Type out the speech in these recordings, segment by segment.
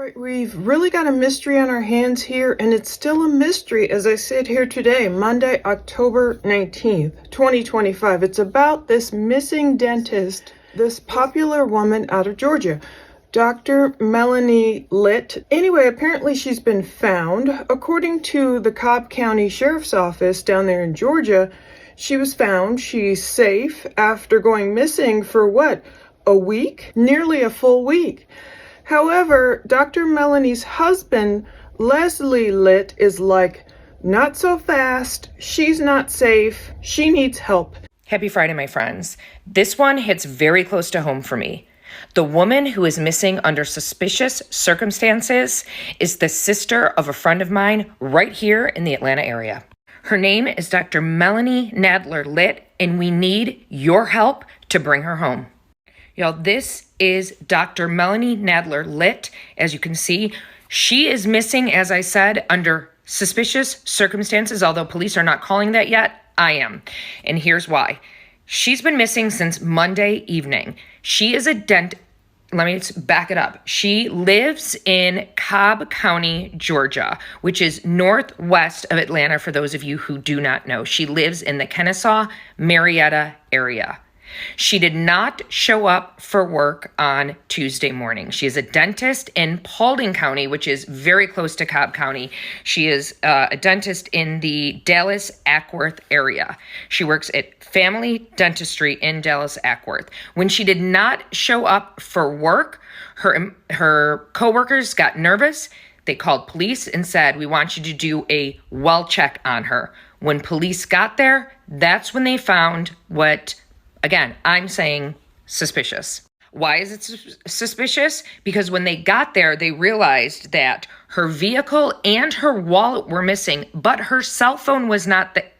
right, we've really got a mystery on our hands here, and it's still a mystery as I sit here today, Monday, October 19th, 2025. It's about this missing dentist, this popular woman out of Georgia, Dr. Melanie Litt. Anyway, apparently she's been found. According to the Cobb County Sheriff's Office down there in Georgia, she was found. She's safe after going missing for what? A week? Nearly a full week. However, Dr. Melanie's husband, Leslie Litt, is like, not so fast. She's not safe. She needs help. Happy Friday, my friends. This one hits very close to home for me. The woman who is missing under suspicious circumstances is the sister of a friend of mine right here in the Atlanta area. Her name is Dr. Melanie Litt, and we need your help to bring her home. Y'all, this is Dr. Melanie Litt. As you can see, she is missing, as I said, under suspicious circumstances, although police are not calling that yet. I am. And here's why. She's been missing since Monday evening. She is a let me back it up. She lives in Cobb County, Georgia, which is northwest of Atlanta, for those of you who do not know. She lives in the Kennesaw, Marietta area. She did not show up for work on Tuesday morning. She is a dentist in Paulding County, which is very close to Cobb County. She is a dentist in the Dallas-Acworth area. She works at Family Dentistry in Dallas-Acworth. When she did not show up for work, her coworkers got nervous. They called police and said, "We want you to do a well check on her." When police got there, that's when they found what, again, I'm saying suspicious. Why is it suspicious? Because when they got there, they realized that her vehicle and her wallet were missing, but her cell phone was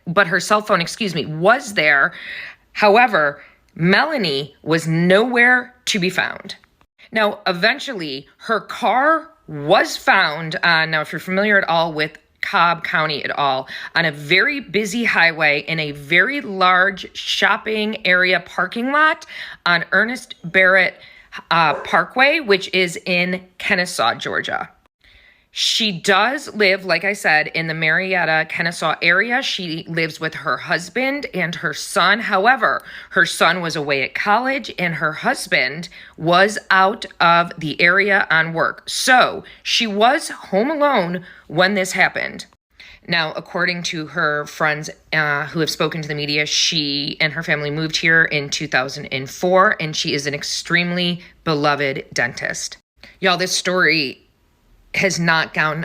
was there. However, Melanie was nowhere to be found. Now, eventually, her car was found now if you're familiar at all with Cobb County at all, on a very busy highway in a very large shopping area parking lot on Ernest Barrett Parkway, which is in Kennesaw, Georgia. She does live, like I said, in the Marietta, Kennesaw area. She lives with her husband and her son. However, her son was away at college and her husband was out of the area on work. So she was home alone when this happened. Now, according to her friends who have spoken to the media, she and her family moved here in 2004, and she is an extremely beloved dentist. Y'all, this story has not gotten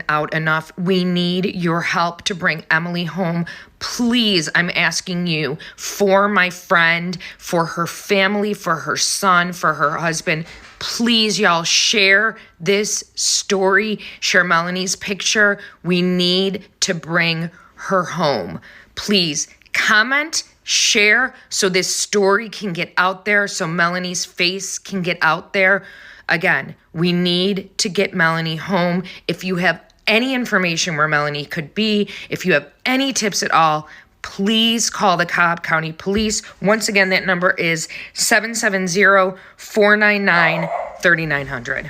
out enough. We need your help to bring Emily home. Please, I'm asking you, for my friend, for her family, for her son, for her husband. Please, y'all, share this story. Share Melanie's picture. We need to bring her home. Please comment, share, so this story can get out there, so Melanie's face can get out there. Again, we need to get Melanie home. If you have any information where Melanie could be, if you have any tips at all, please call the Cobb County Police. Once again, that number is 770-499-3900.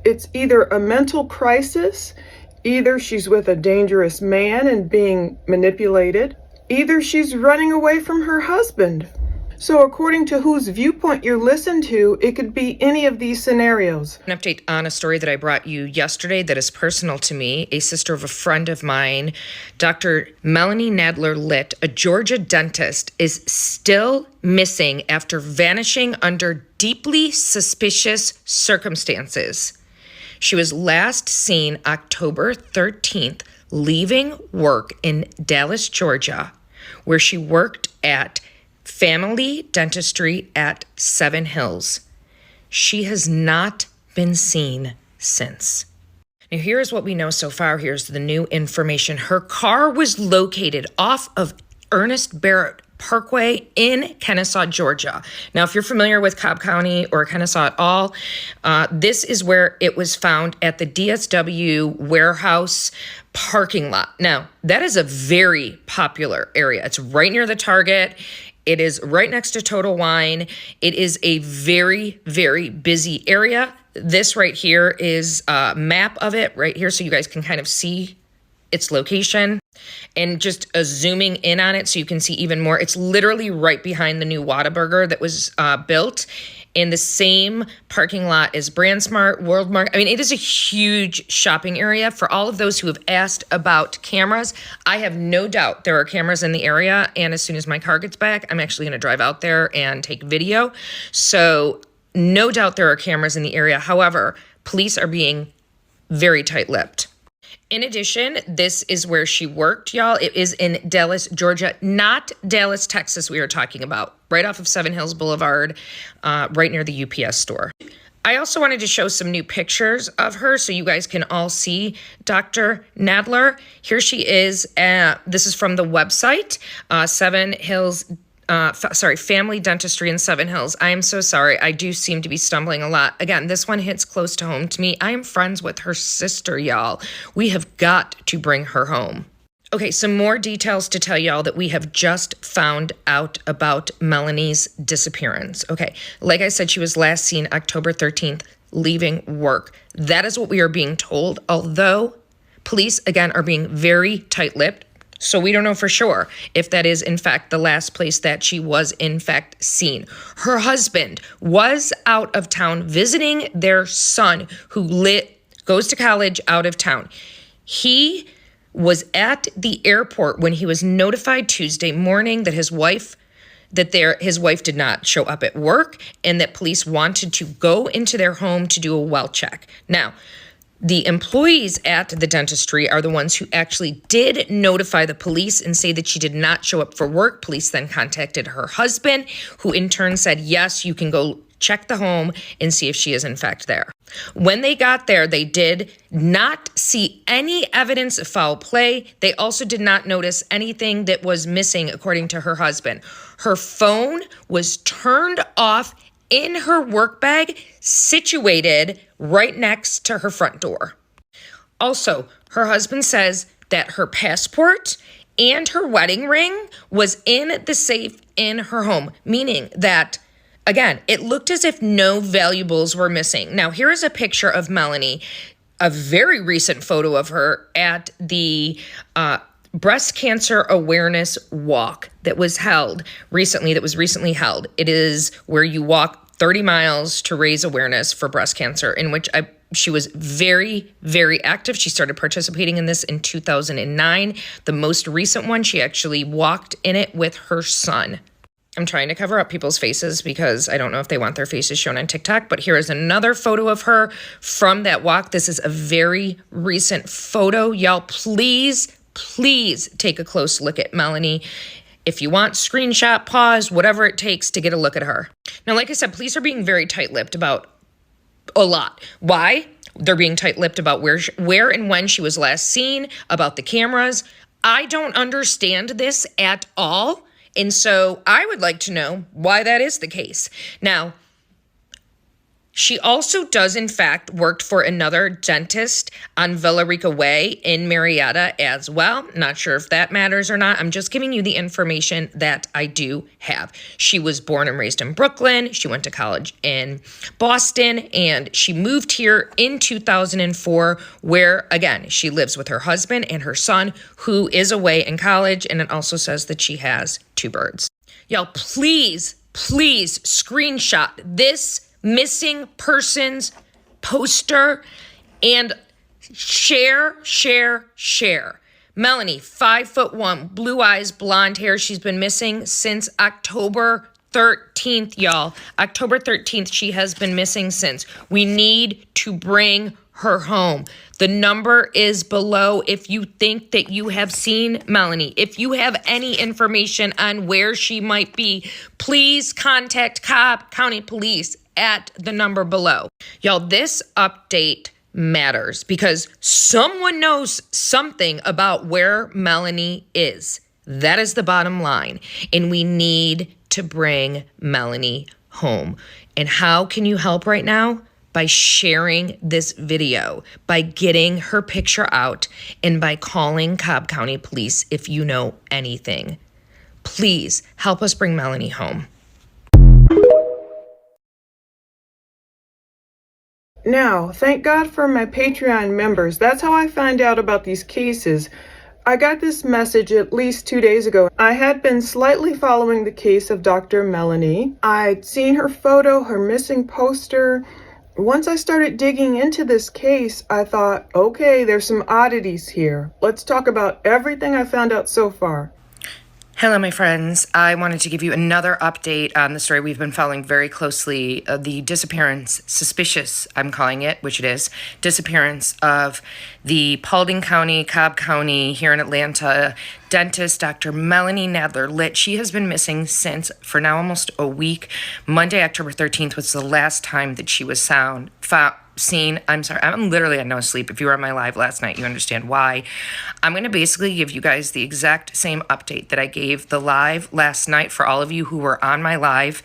It's either a mental crisis, either she's with a dangerous man and being manipulated, either she's running away from her husband. So according to whose viewpoint you listen to, it could be any of these scenarios. An update on a story that I brought you yesterday that is personal to me. A sister of a friend of mine, Dr. Melanie Litt, a Georgia dentist, is still missing after vanishing under deeply suspicious circumstances. She was last seen October 13th leaving work in Dallas, Georgia, where she worked at Family Dentistry at Seven Hills. She has not been seen since. Now, here's what we know so far. Here's the new information. Her car was located off of Ernest Barrett Parkway in Kennesaw, Georgia. Now, if you're familiar with Cobb County or Kennesaw at all, this is where it was found at the DSW warehouse parking lot. Now, that is a very popular area. It's right near the Target. It is right next to Total Wine. It is a very, very busy area. This right here is a map of it right here so you guys can kind of see its location. And just zooming in on it so you can see even more. It's literally right behind the new Whataburger that was built in the same parking lot as BrandSmart, Worldmark. I mean, it is a huge shopping area. For all of those who have asked about cameras, I have no doubt there are cameras in the area. And as soon as my car gets back, I'm actually going to drive out there and take video. So no doubt there are cameras in the area. However, police are being very tight-lipped. In addition, this is where she worked, y'all. It is in Dallas, Georgia, not Dallas, Texas we are talking about, right off of Seven Hills Boulevard, right near the UPS store. I also wanted to show some new pictures of her so you guys can all see Dr. Nadler. Here she is. This is from the website, Seven Hills Family Dentistry in Seven Hills. I am so sorry. I do seem to be stumbling a lot. Again, this one hits close to home to me. I am friends with her sister, y'all. We have got to bring her home. Okay, some more details to tell y'all that we have just found out about Melanie's disappearance. Okay, like I said, she was last seen October 13th, leaving work. That is what we are being told, although police, again, are being very tight-lipped. So we don't know for sure if that is, in fact, the last place that she was, in fact, seen. Her husband was out of town visiting their son who goes to college out of town. He was at the airport when he was notified Tuesday morning that his wife did not show up at work and that police wanted to go into their home to do a well check. Now, the employees at the dentistry are the ones who actually did notify the police and say that she did not show up for work. Police then contacted her husband, who in turn said, yes, you can go check the home and see if she is in fact there. When they got there, they did not see any evidence of foul play. They also did not notice anything that was missing, according to her husband. Her phone was turned off in her work bag, situated right next to her front door. Also, her husband says that her passport and her wedding ring was in the safe in her home, meaning that, again, it looked as if no valuables were missing. Now, here is a picture of Melanie, a very recent photo of her at the breast cancer awareness walk that was recently held. It is where you walk 30 miles to raise awareness for breast cancer, in which she was very, very active. She started participating in this in 2009. The most recent one, she actually walked in it with her son. I'm trying to cover up people's faces because I don't know if they want their faces shown on TikTok, but here is another photo of her from that walk. This is a very recent photo. Y'all, please take a close look at Melanie. If you want, screenshot, pause, whatever it takes to get a look at her. Now, like I said, police are being very tight-lipped about a lot. Why? They're being tight-lipped about where and when she was last seen, about the cameras. I don't understand this at all. And so I would like to know why that is the case. Now, she also does, in fact, work for another dentist on Villa Rica Way in Marietta as well. Not sure if that matters or not. I'm just giving you the information that I do have. She was born and raised in Brooklyn. She went to college in Boston, and she moved here in 2004, where, again, she lives with her husband and her son, who is away in college, and it also says that she has 2 birds. Y'all, please screenshot this missing persons poster and share. Melanie, 5'1", blue eyes, blonde hair. She's been missing since October 13th, y'all. October 13th, she has been missing since. We need to bring her home. The number is below if you think that you have seen Melanie. If you have any information on where she might be, please contact Cobb County Police at the number below. Y'all, this update matters because someone knows something about where Melanie is. That is the bottom line. And we need to bring Melanie home. And how can you help right now? By sharing this video, by getting her picture out, and by calling Cobb County Police if you know anything. Please help us bring Melanie home. Now, thank God for my Patreon members. That's how I find out about these cases. I got this message at least 2 days ago. I had been slightly following the case of Dr. Melanie. I'd seen her photo, her missing poster. Once I started digging into this case, I thought, okay, there's some oddities here. Let's talk about everything I found out so far. Hello, my friends. I wanted to give you another update on the story we've been following very closely, the disappearance, suspicious, I'm calling it, which it is, disappearance of the Paulding County, Cobb County, here in Atlanta, dentist Dr. Melanie Litt. She has been missing since, for now, almost a week. Monday, October 13th was the last time that she was seen. I'm sorry, I'm literally on no sleep. If you were on my live last night, you understand why. I'm going to basically give you guys the exact same update that I gave the live last night for all of you who were on my live.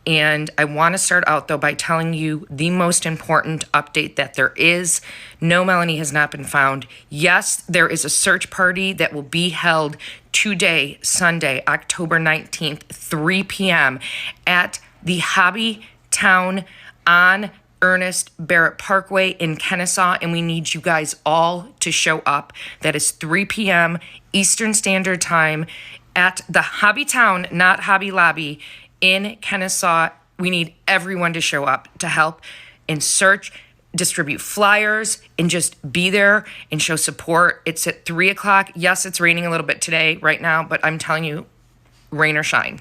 And I want to start out, though, by telling you the most important update that there is. No, Melanie has not been found. Yes, there is a search party that will be held today, Sunday, October 19th, 3 p.m. at the Hobby Town on Ernest Barrett Parkway in Kennesaw, and we need you guys all to show up. That is 3 p.m. Eastern Standard Time at the Hobby Town, not Hobby Lobby, in Kennesaw. We need everyone to show up to help and search, distribute flyers, and just be there and show support. It's at 3 o'clock. Yes, it's raining a little bit today, right now, but I'm telling you, rain or shine.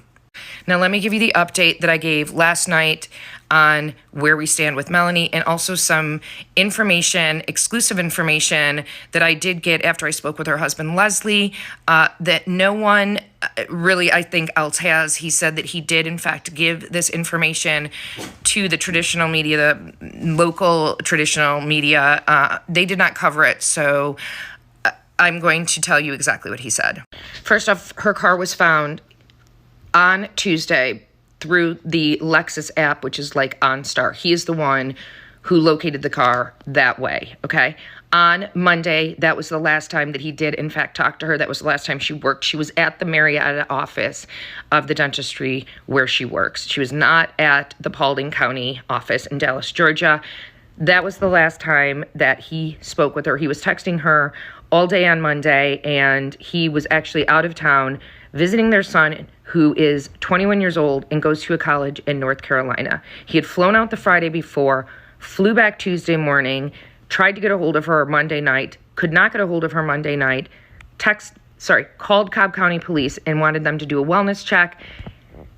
Now, let me give you the update that I gave last night on where we stand with Melanie, and also some information, exclusive information that I did get after I spoke with her husband, Leslie, that no one really, I think, else has. He said that he did, in fact, give this information to the traditional media, the local traditional media. They did not cover it, so I'm going to tell you exactly what he said. First off, her car was found on Tuesday through the Lexus app, which is like OnStar. He is the one who located the car that way, okay? On Monday, that was the last time that he did, in fact, talk to her. That was the last time she worked. She was at the Marietta office of the dentistry where she works. She was not at the Paulding County office in Dallas, Georgia. That was the last time that he spoke with her. He was texting her all day on Monday, and he was actually out of town visiting their son, who is 21 years old and goes to a college in North Carolina. He had flown out the Friday before, flew back Tuesday morning, tried to get a hold of her Monday night, could not get a hold of her Monday night, called Cobb County Police and wanted them to do a wellness check.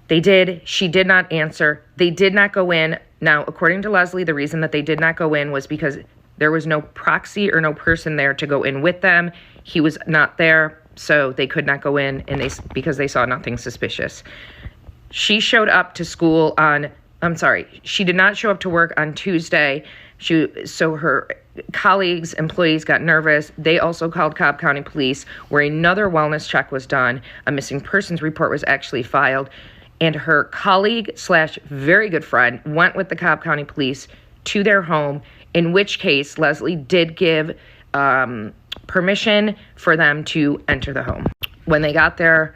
They did. She did not answer. They did not go in. Now, according to Leslie, the reason that they did not go in was because there was no proxy or no person there to go in with them. He was not there, so they could not go in, and because they saw nothing suspicious. She showed up to school she did not show up to work on Tuesday. So her colleagues, employees got nervous. They also called Cobb County Police, where another wellness check was done. A missing persons report was actually filed, and her colleague / very good friend went with the Cobb County Police to their home, in which case Leslie did give permission for them to enter the home. When they got there,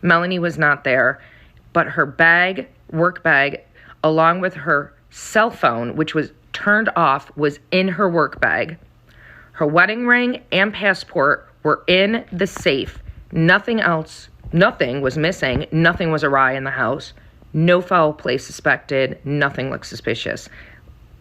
Melanie was not there, but her work bag, along with her cell phone, which was turned off, was in her work bag. Her wedding ring and passport were in the safe. Nothing was missing. Nothing was awry in the house. No foul play suspected. Nothing looked suspicious.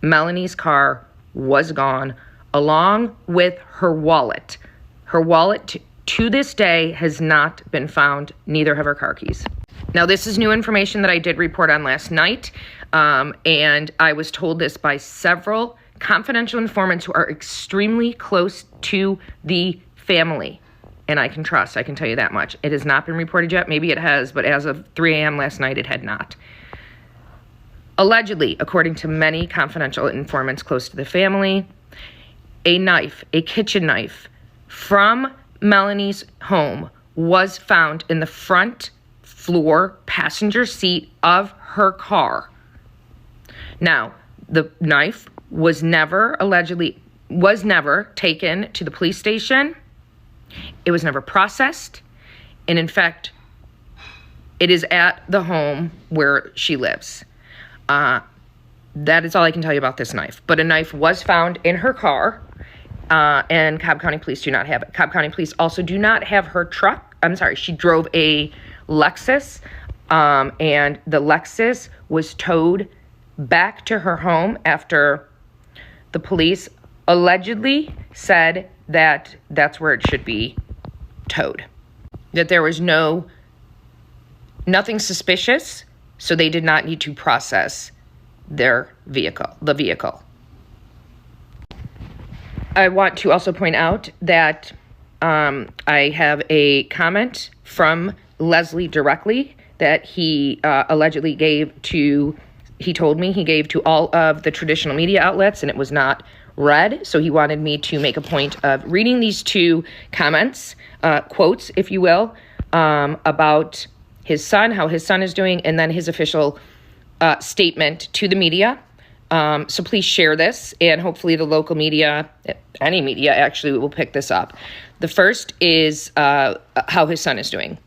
Melanie's car was gone, along with her wallet. Her wallet, to this day, has not been found. Neither have her car keys. Now, this is new information that I did report on last night, and I was told this by several confidential informants who are extremely close to the family, and I can tell you that much. It has not been reported yet. Maybe it has, but as of 3 a.m. last night, it had not. Allegedly, according to many confidential informants close to the family, a kitchen knife from Melanie's home was found in the front floor passenger seat of her car. Now, the knife was never taken to the police station. It was never processed. And in fact, It is at the home where she lives. That is all I can tell you about this knife. But a knife was found in her car, and Cobb County Police do not have it. Cobb County Police also do not have her truck. I'm sorry, she drove a Lexus, and the Lexus was towed back to her home after the police allegedly said that that's where it should be towed. That there was nothing suspicious, so they did not need to process the vehicle. I want to also point out that I have a comment from Leslie directly that he allegedly gave to all of the traditional media outlets, and it was not read. So he wanted me to make a point of reading these two comments, quotes, if you will, about his son, how his son is doing, and then his official statement to the media. So please share this, and hopefully the local media, any media actually, will pick this up. The first is how his son is doing.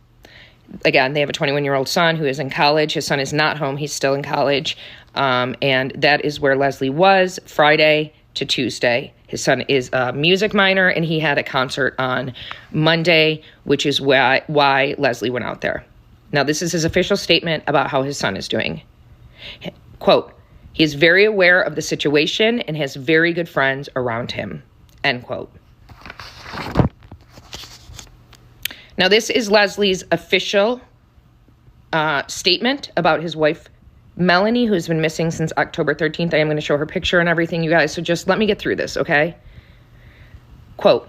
Again, they have a 21-year-old son who is in college. His son is not home. He's still in college. And that is where Leslie was Friday to Tuesday. His son is a music minor, and he had a concert on Monday, which is why Leslie went out there. Now, this is his official statement about how his son is doing. Quote, "He is very aware of the situation and has very good friends around him." End quote. Now, this is Leslie's official statement about his wife, Melanie, who's been missing since October 13th. I am going to show her picture and everything, you guys, so just let me get through this, okay? Quote,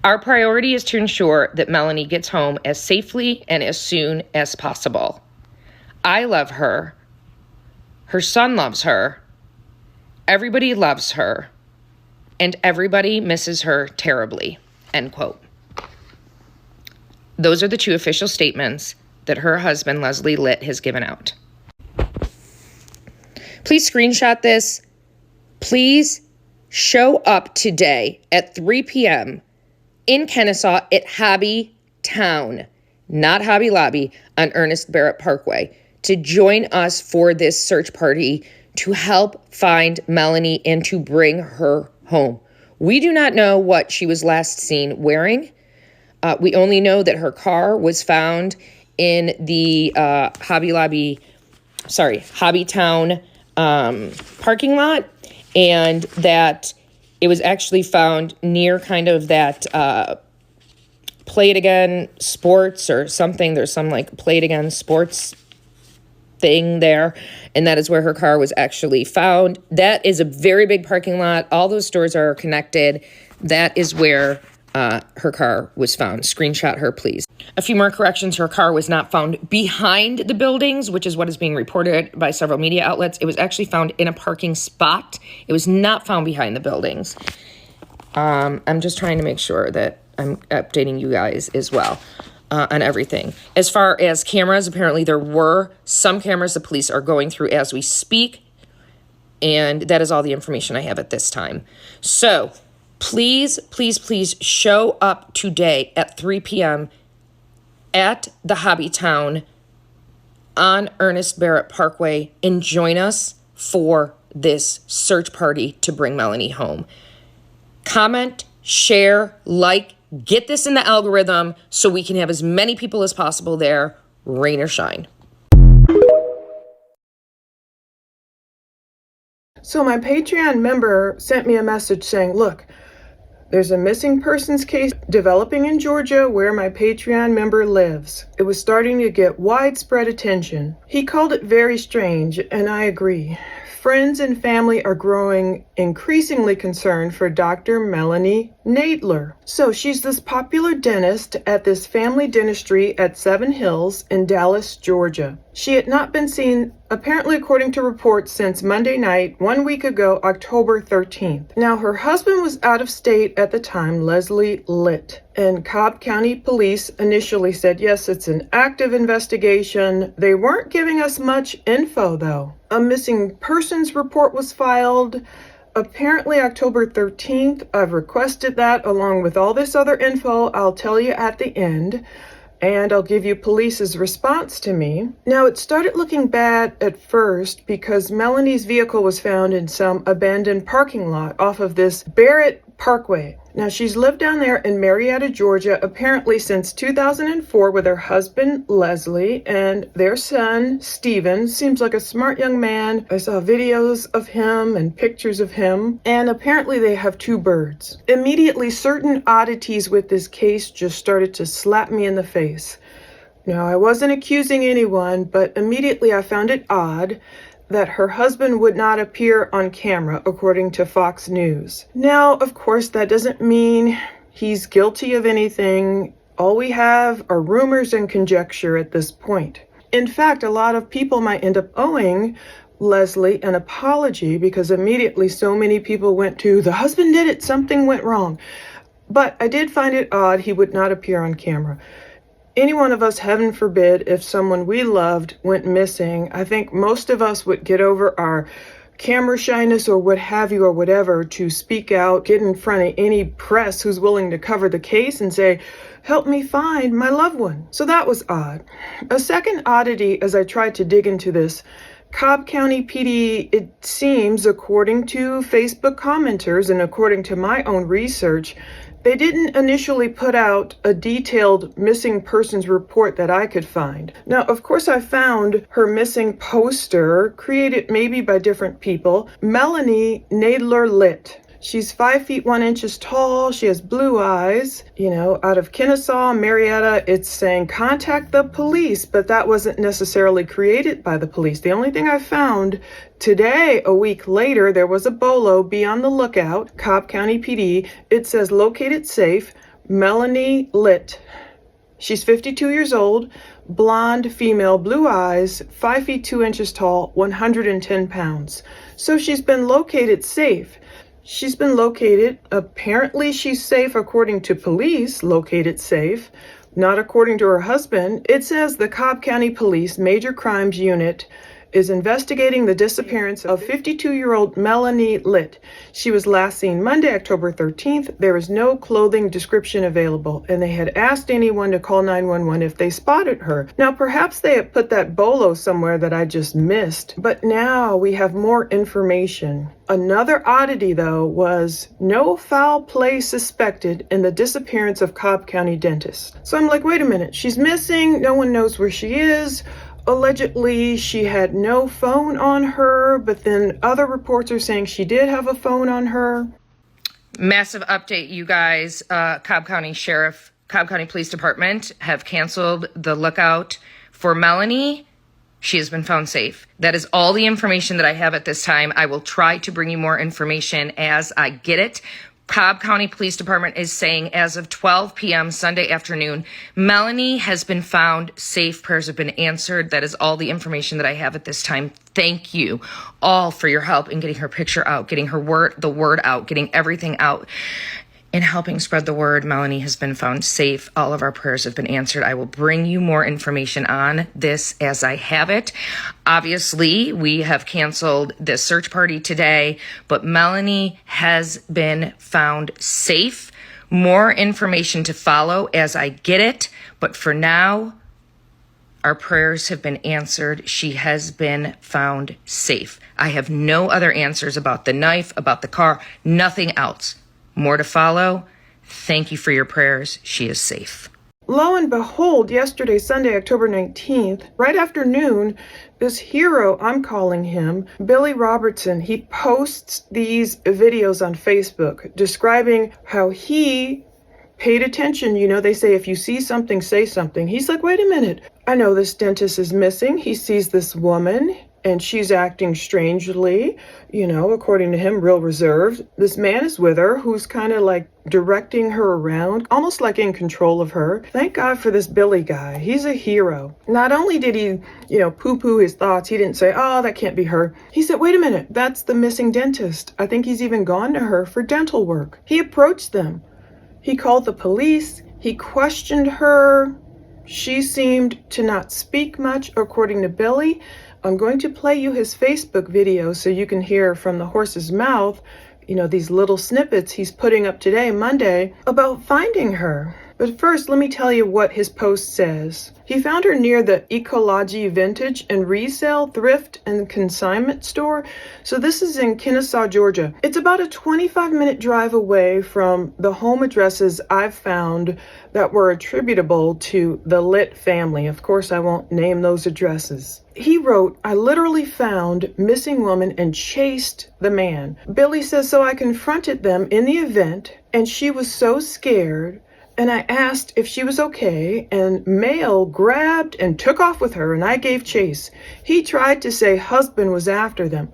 "Our priority is to ensure that Melanie gets home as safely and as soon as possible. I love her. Her son loves her. Everybody loves her. And everybody misses her terribly." End quote. Those are the two official statements that her husband, Leslie Litt, has given out. Please screenshot this. Please show up today at 3 p.m. in Kennesaw at Hobby Town, not Hobby Lobby, on Ernest Barrett Parkway, to join us for this search party to help find Melanie and to bring her home. We do not know what she was last seen wearing. We only know that her car was found in the Hobby Town parking lot, and that it was actually found near kind of that Play It Again Sports or something. There's some like Play It Again Sports thing there, and that is where her car was actually found. That is a very big parking lot. All those stores are connected. That is where her car was found. Screenshot her, please. A few more corrections. Her car was not found behind the buildings, which is what is being reported by several media outlets. It was actually found in a parking spot. It was not found behind the buildings. I'm just trying to make sure that I'm updating you guys as well on everything. As far as cameras, apparently there were some cameras the police are going through as we speak, and that is all the information I have at this time. So please, please, please show up today at 3 p.m. at the Hobby Town on Ernest Barrett Parkway and join us for this search party to bring Melanie home. Comment, share, like, get this in the algorithm so we can have as many people as possible there, rain or shine. So my Patreon member sent me a message saying, look, there's a missing persons case developing in Georgia where my Patreon member lives. It was starting to get widespread attention. He called it very strange, and I agree. Friends and family are growing increasingly concerned for Dr. Melanie Nadler. So she's this popular dentist at this family dentistry at Seven Hills in Dallas, Georgia. She had not been seen, apparently according to reports, since Monday night, 1 week ago, October 13th. Now, her husband was out of state at the time, Leslie Litt. And Cobb County Police initially said, yes, it's an active investigation. They weren't giving us much info, though. A missing persons report was filed, apparently October 13th. I've requested that along with all this other info I'll tell you at the end. and I'll give you police's response to me. Now, it started looking bad at first because Melanie's vehicle was found in some abandoned parking lot off of this Barrett Parkway. Now, she's lived down there in Marietta, Georgia, apparently since 2004 with her husband, Leslie, and their son, Steven. Seems like a smart young man. I saw videos of him and pictures of him, and apparently they have 2 birds. Immediately, certain oddities with this case just started to slap me in the face. Now, I wasn't accusing anyone, but immediately I found it odd that her husband would not appear on camera, according to Fox News. Now, of course, that doesn't mean he's guilty of anything. All we have are rumors and conjecture at this point. In fact, a lot of people might end up owing Leslie an apology because immediately so many people went to, the husband did it, something went wrong. But I did find it odd he would not appear on camera. Any one of us, heaven forbid, if someone we loved went missing, I think most of us would get over our camera shyness or what have you or whatever to speak out, get in front of any press who's willing to cover the case and say, help me find my loved one. So that was odd. A second oddity as I tried to dig into this, Cobb County PD, it seems, according to Facebook commenters and according to my own research, they didn't initially put out a detailed missing persons report that I could find. Now, of course, I found her missing poster, created maybe by different people, Melanie Litt. She's 5 feet 1 inches tall. She has blue eyes. Out of Kennesaw, Marietta, it's saying contact the police, but that wasn't necessarily created by the police. The only thing I found today, a week later, there was a bolo, be on the lookout, Cobb County PD. It says located safe, Melanie Litt. She's 52 years old, blonde, female, blue eyes, 5 feet 2 inches tall, 110 pounds. So she's been located safe. She's been located, apparently she's safe according to police, located safe, not according to her husband. It says the Cobb County Police Major Crimes Unit is investigating the disappearance of 52-year-old Melanie Litt. She was last seen Monday, October 13th. There is no clothing description available, and they had asked anyone to call 911 if they spotted her. Now, perhaps they had put that bolo somewhere that I just missed, but now we have more information. Another oddity, though, was no foul play suspected in the disappearance of Cobb County dentist. So I'm like, wait a minute, she's missing, no one knows where she is. Allegedly, she had no phone on her, but then other reports are saying she did have a phone on her. Massive update, you guys. Cobb County Police Department have canceled the lookout for Melanie. She has been found safe. That is all the information that I have at this time. I will try to bring you more information as I get it. Cobb County Police Department is saying as of 12 p.m. Sunday afternoon, Melanie has been found safe. Prayers have been answered. That is all the information that I have at this time. Thank you all for your help in getting her picture out, getting the word out, getting everything out, and helping spread the word. Melanie has been found safe. All of our prayers have been answered. I will bring you more information on this as I have it. Obviously, we have canceled the search party today, but Melanie has been found safe. More information to follow as I get it. But for now, our prayers have been answered. She has been found safe. I have no other answers about the knife, about the car, nothing else. More to follow. Thank you for your prayers. She is safe. Lo and behold, yesterday, Sunday, October 19th, right after noon, this hero, I'm calling him, Billy Robertson, he posts these videos on Facebook describing how he paid attention. They say if you see something, say something. He's like, wait a minute. I know this dentist is missing. He sees this woman and she's acting strangely, according to him, real reserved. This man is with her who's kind of like directing her around, almost like in control of her. Thank God for this Billy guy. He's a hero. Not only did he, poo-poo his thoughts, he didn't say, oh, that can't be her. He said, wait a minute, that's the missing dentist. I think he's even gone to her for dental work. He approached them. He called the police. He questioned her. She seemed to not speak much, according to Billy. I'm going to play you his Facebook video so you can hear from the horse's mouth, these little snippets he's putting up today, Monday, about finding her. But first, let me tell you what his post says. He found her near the Ecology Vintage and Resale Thrift and Consignment Store. So this is in Kennesaw, Georgia. It's about a 25-minute drive away from the home addresses I've found that were attributable to the Litt family. Of course, I won't name those addresses. He wrote, I literally found missing woman and chased the man. Billy says, so I confronted them in the event, and she was so scared. And I asked if she was okay, and male grabbed and took off with her, and I gave chase. He tried to say husband was after them.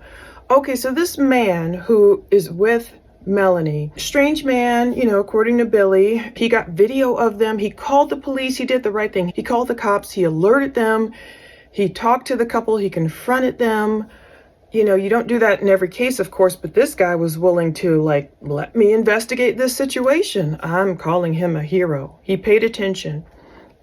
Okay, so this man who is with Melanie, strange man, according to Billy, he got video of them. He called the police. He did the right thing. He called the cops. He alerted them. He talked to the couple. He confronted them. You don't do that in every case, of course, but this guy was willing to, let me investigate this situation. I'm calling him a hero. He paid attention.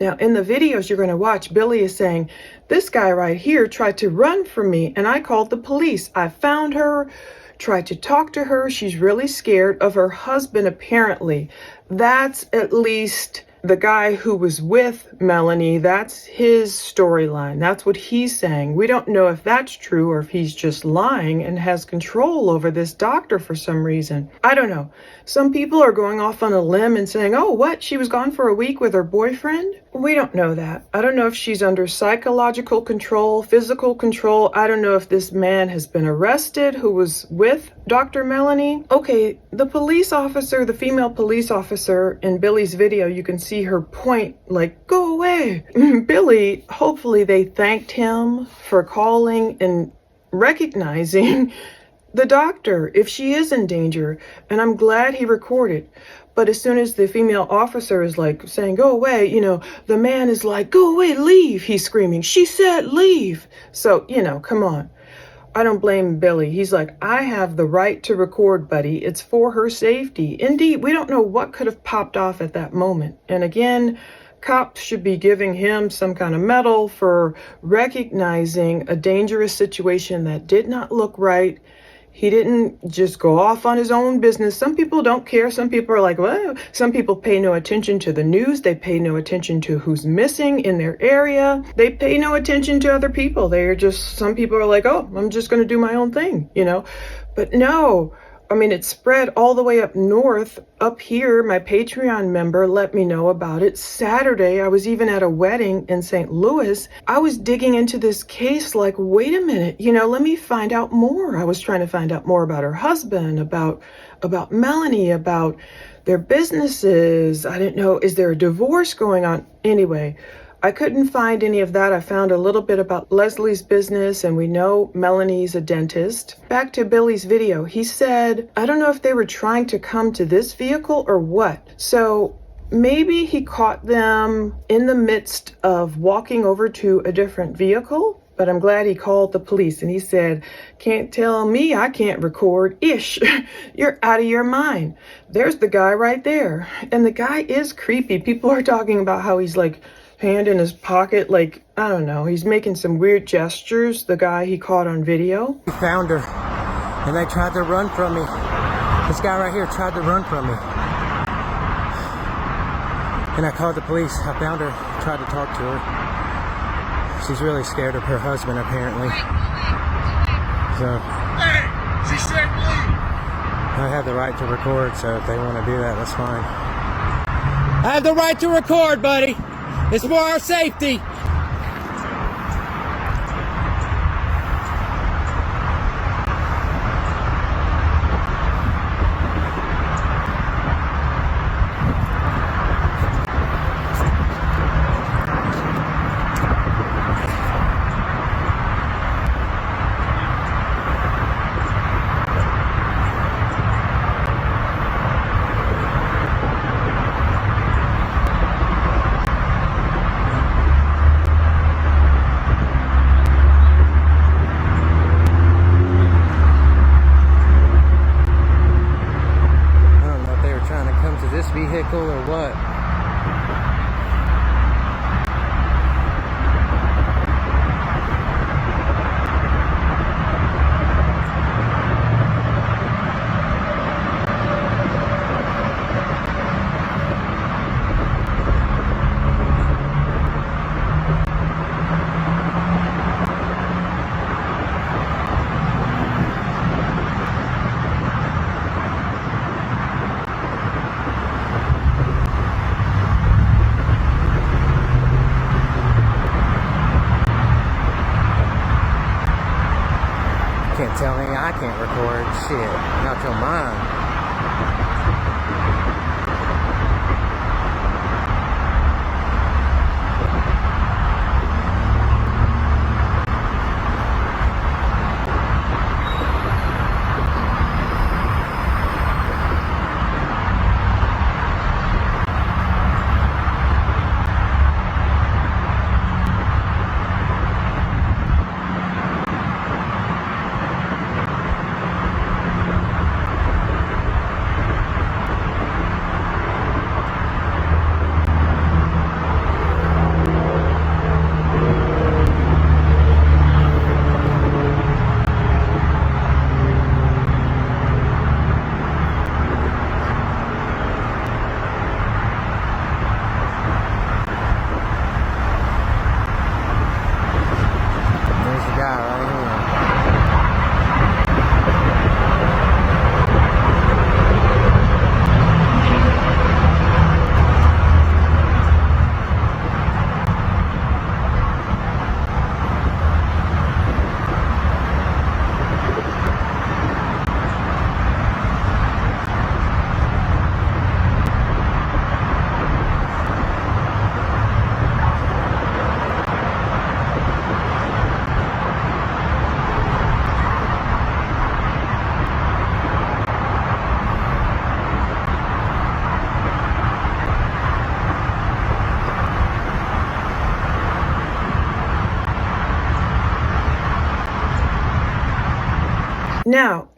Now, in the videos you're going to watch, Billy is saying, this guy right here tried to run from me, and I called the police. I found her, tried to talk to her. She's really scared of her husband, apparently. That's at least the guy who was with Melanie. That's his storyline. That's what he's saying. We don't know if that's true or if he's just lying and has control over this doctor for some reason. I don't know. Some people are going off on a limb and saying, oh, what? She was gone for a week with her boyfriend? We don't know that. I don't know if she's under psychological control, physical control. I don't know if this man has been arrested who was with Dr. Melanie. Okay, the police officer, the female police officer in Billy's video, you can see her point, go away. Billy, hopefully they thanked him for calling and recognizing the doctor if she is in danger. And I'm glad he recorded. But as soon as the female officer is saying, go away, the man is like, go away, leave. He's screaming, she said leave. So, come on. I don't blame Billy. He's like, I have the right to record, buddy. It's for her safety. Indeed, we don't know what could have popped off at that moment. And again, cops should be giving him some kind of medal for recognizing a dangerous situation that did not look right. He didn't just go off on his own business. Some people don't care. Some people are like, well, some people pay no attention to the news. They pay no attention to who's missing in their area. They pay no attention to other people. Some people are like, oh, I'm just going to do my own thing, But no, it spread all the way up north. Up here, my Patreon member let me know about it. Saturday, I was even at a wedding in St. Louis. I was digging into this case wait a minute, let me find out more. I was trying to find out more about her husband, about Melanie, about their businesses. I didn't know, is there a divorce going on? Anyway, I couldn't find any of that. I found a little bit about Leslie's business, and we know Melanie's a dentist. Back to Billy's video. He said, I don't know if they were trying to come to this vehicle or what. So maybe he caught them in the midst of walking over to a different vehicle. But I'm glad he called the police and he said, can't tell me I can't record. Ish, you're out of your mind. There's the guy right there. And the guy is creepy. People are talking about how he's hand in his pocket, I don't know, he's making some weird gestures, the guy he caught on video. We found her, and they tried to run from me. This guy right here tried to run from me. And I called the police. I found her, tried to talk to her. She's really scared of her husband, apparently. So, hey, she said leave. I have the right to record, so if they want to do that, that's fine. I have the right to record, buddy. It's for our safety. Vehicle or what? Can't tell me I can't record shit. Not your mind. Now,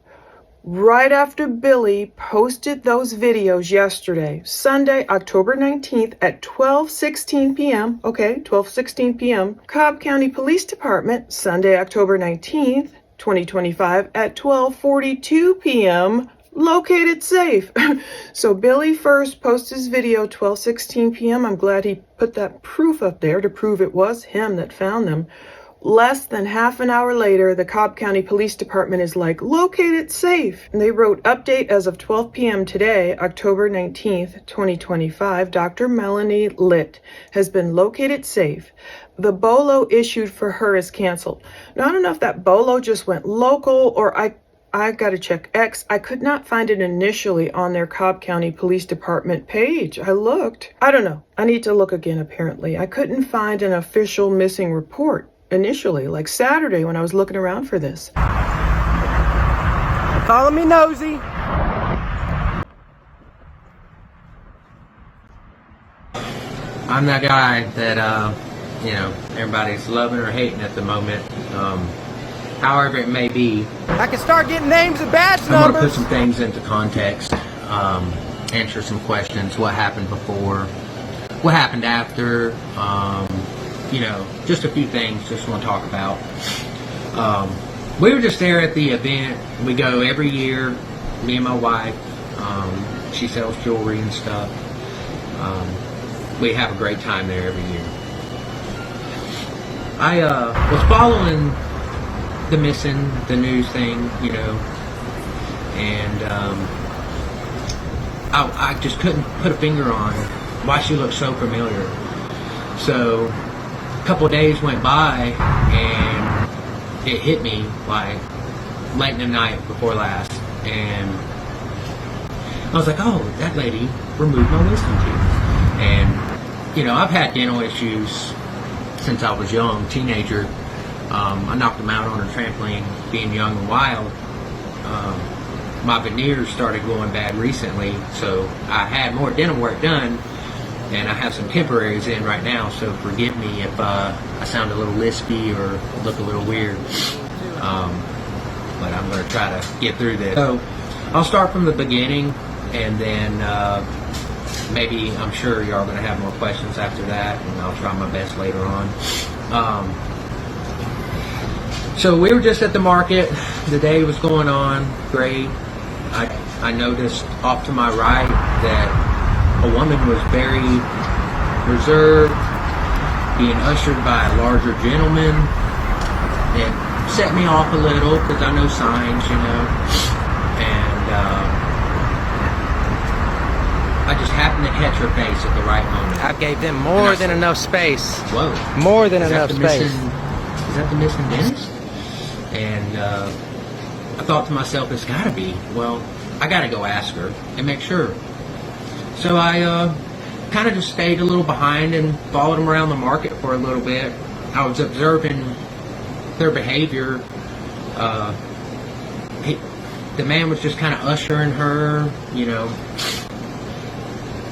right after Billy posted those videos yesterday, Sunday, October 19th at 12:16 p.m., okay, 12:16 p.m., Cobb County Police Department, Sunday, October 19th, 2025 at 12:42 p.m., located safe. So Billy first posted his video 12:16 p.m. I'm glad he put that proof up there to prove it was him that found them. Less than half an hour later, the Cobb County Police Department is like, located safe. And they wrote, update as of 12 p.m. today, October 19th, 2025, Dr. Melanie Litt has been located safe. The BOLO issued for her is canceled. Now, I don't know if that BOLO just went local or I got to check X. I could not find it initially on their Cobb County Police Department page. I looked. I don't know. I need to look again, apparently. I couldn't find an official missing report initially, like Saturday when I was looking around for this. Calling me nosy. I'm that guy that, everybody's loving or hating at the moment. However it may be. I can start getting names and badge I'm going to put numbers. some things into context, answer some questions, what happened before, what happened after, just a few things just want to talk about. We were just there at the event. We go every year, me and my wife. She sells jewelry and stuff. We have a great time there every year. I was following the news thing, and I just couldn't put a finger on why she looked so familiar. So a couple of days went by and it hit me like late in the night before last, and I was like, oh, that lady removed my wisdom teeth. And I've had dental issues since I was young, teenager. I knocked them out on a trampoline being young and wild. My veneers started going bad recently, so I had more dental work done, and I have some temporaries in right now, so forgive me if I sound a little lispy or look a little weird, but I'm going to try to get through this. So I'll start from the beginning, and then maybe, I'm sure y'all are going to have more questions after that, and I'll try my best later on. So we were just at the market. The day was going on great. I noticed off to my right that a woman was very reserved, being ushered by a larger gentleman. It set me off a little because I know signs, and I just happened to catch her face at the right moment. I gave them more than enough space. Whoa. More than enough space. Is that the missing dentist? And I thought to myself, it's gotta be. Well, I gotta go ask her and make sure. So I kind of just stayed a little behind and followed them around the market for a little bit. I was observing their behavior. The man was just kind of ushering her, you know,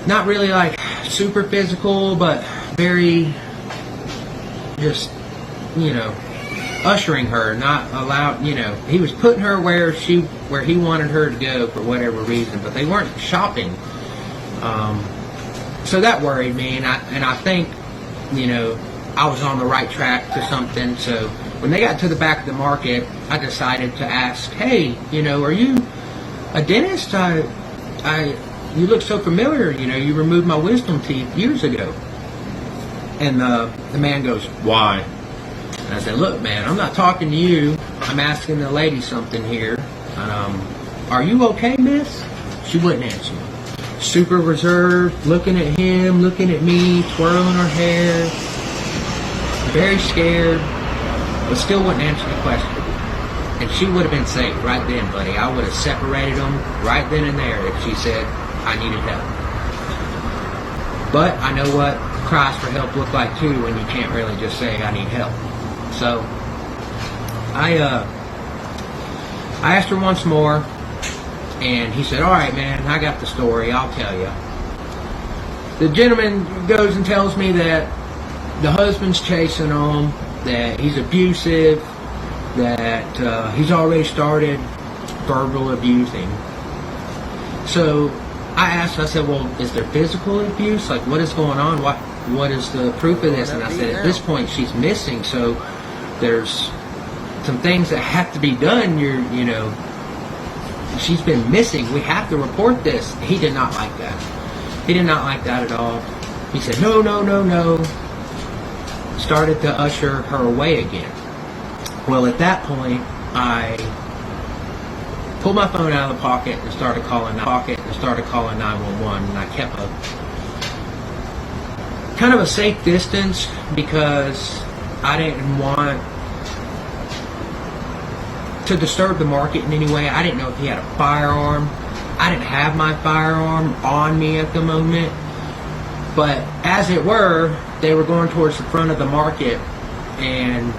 not really like super physical, but very just, you know, ushering her, not allowed, you know, he was putting her where he wanted her to go for whatever reason, but they weren't shopping. So that worried me, and I think, you know, I was on the right track to something. So when they got to the back of the market, I decided to ask, hey, you know, are you a dentist? You look so familiar, you know, you removed my wisdom teeth years ago. And the man goes, why? And I said, look, man, I'm not talking to you. I'm asking the lady something here. Are you okay, miss? She wouldn't answer me. Super reserved, looking at him, looking at me, twirling her hair. Very scared, but still wouldn't answer the question. And she would have been safe right then, buddy. I would have separated them right then and there if she said I needed help. But I know what cries for help look like too when you can't really just say I need help. So I asked her once more, and he said, all right, man, I got the story. I'll tell you. The gentleman goes and tells me that the husband's chasing him, that he's abusive, that he's already started verbal abusing. So I asked, I said, well, is there physical abuse? Like, what is going on? What is the proof of this? And I said, at this point, she's missing, so there's some things that have to be done. You know, she's been missing. We have to report this. He did not like that. He did not like that at all. He said, no, no, no, no. Started to usher her away again. Well, at that point, I pulled my phone out of the pocket and started calling 911, and I kept a kind of a safe distance because I didn't want to disturb the market in any way. I didn't know if he had a firearm. I didn't have my firearm on me at the moment, but as it were, they were going towards the front of the market, and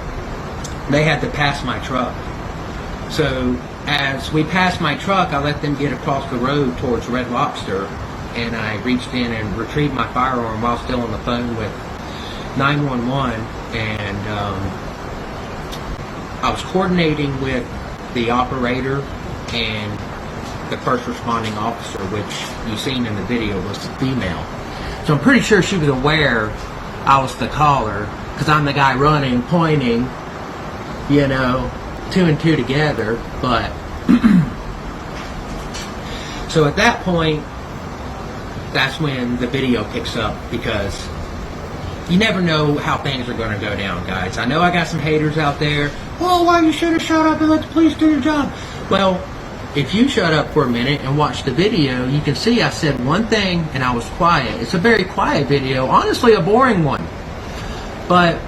they had to pass my truck. So as we passed my truck, I let them get across the road towards Red Lobster, and I reached in and retrieved my firearm while still on the phone with 911, and I was coordinating with the operator and the first responding officer, which you seen in the video was the female. So I'm pretty sure she was aware I was the caller, because I'm the guy running, pointing, you know, 2 and 2 together. But so at that point, that's when the video picks up, because you never know how things are going to go down, guys. I know I got some haters out there. Oh, why you should have shut up and let the police do their job. Well, if you shut up for a minute and watch the video, you can see I said one thing and I was quiet. It's a very quiet video, honestly a boring one. But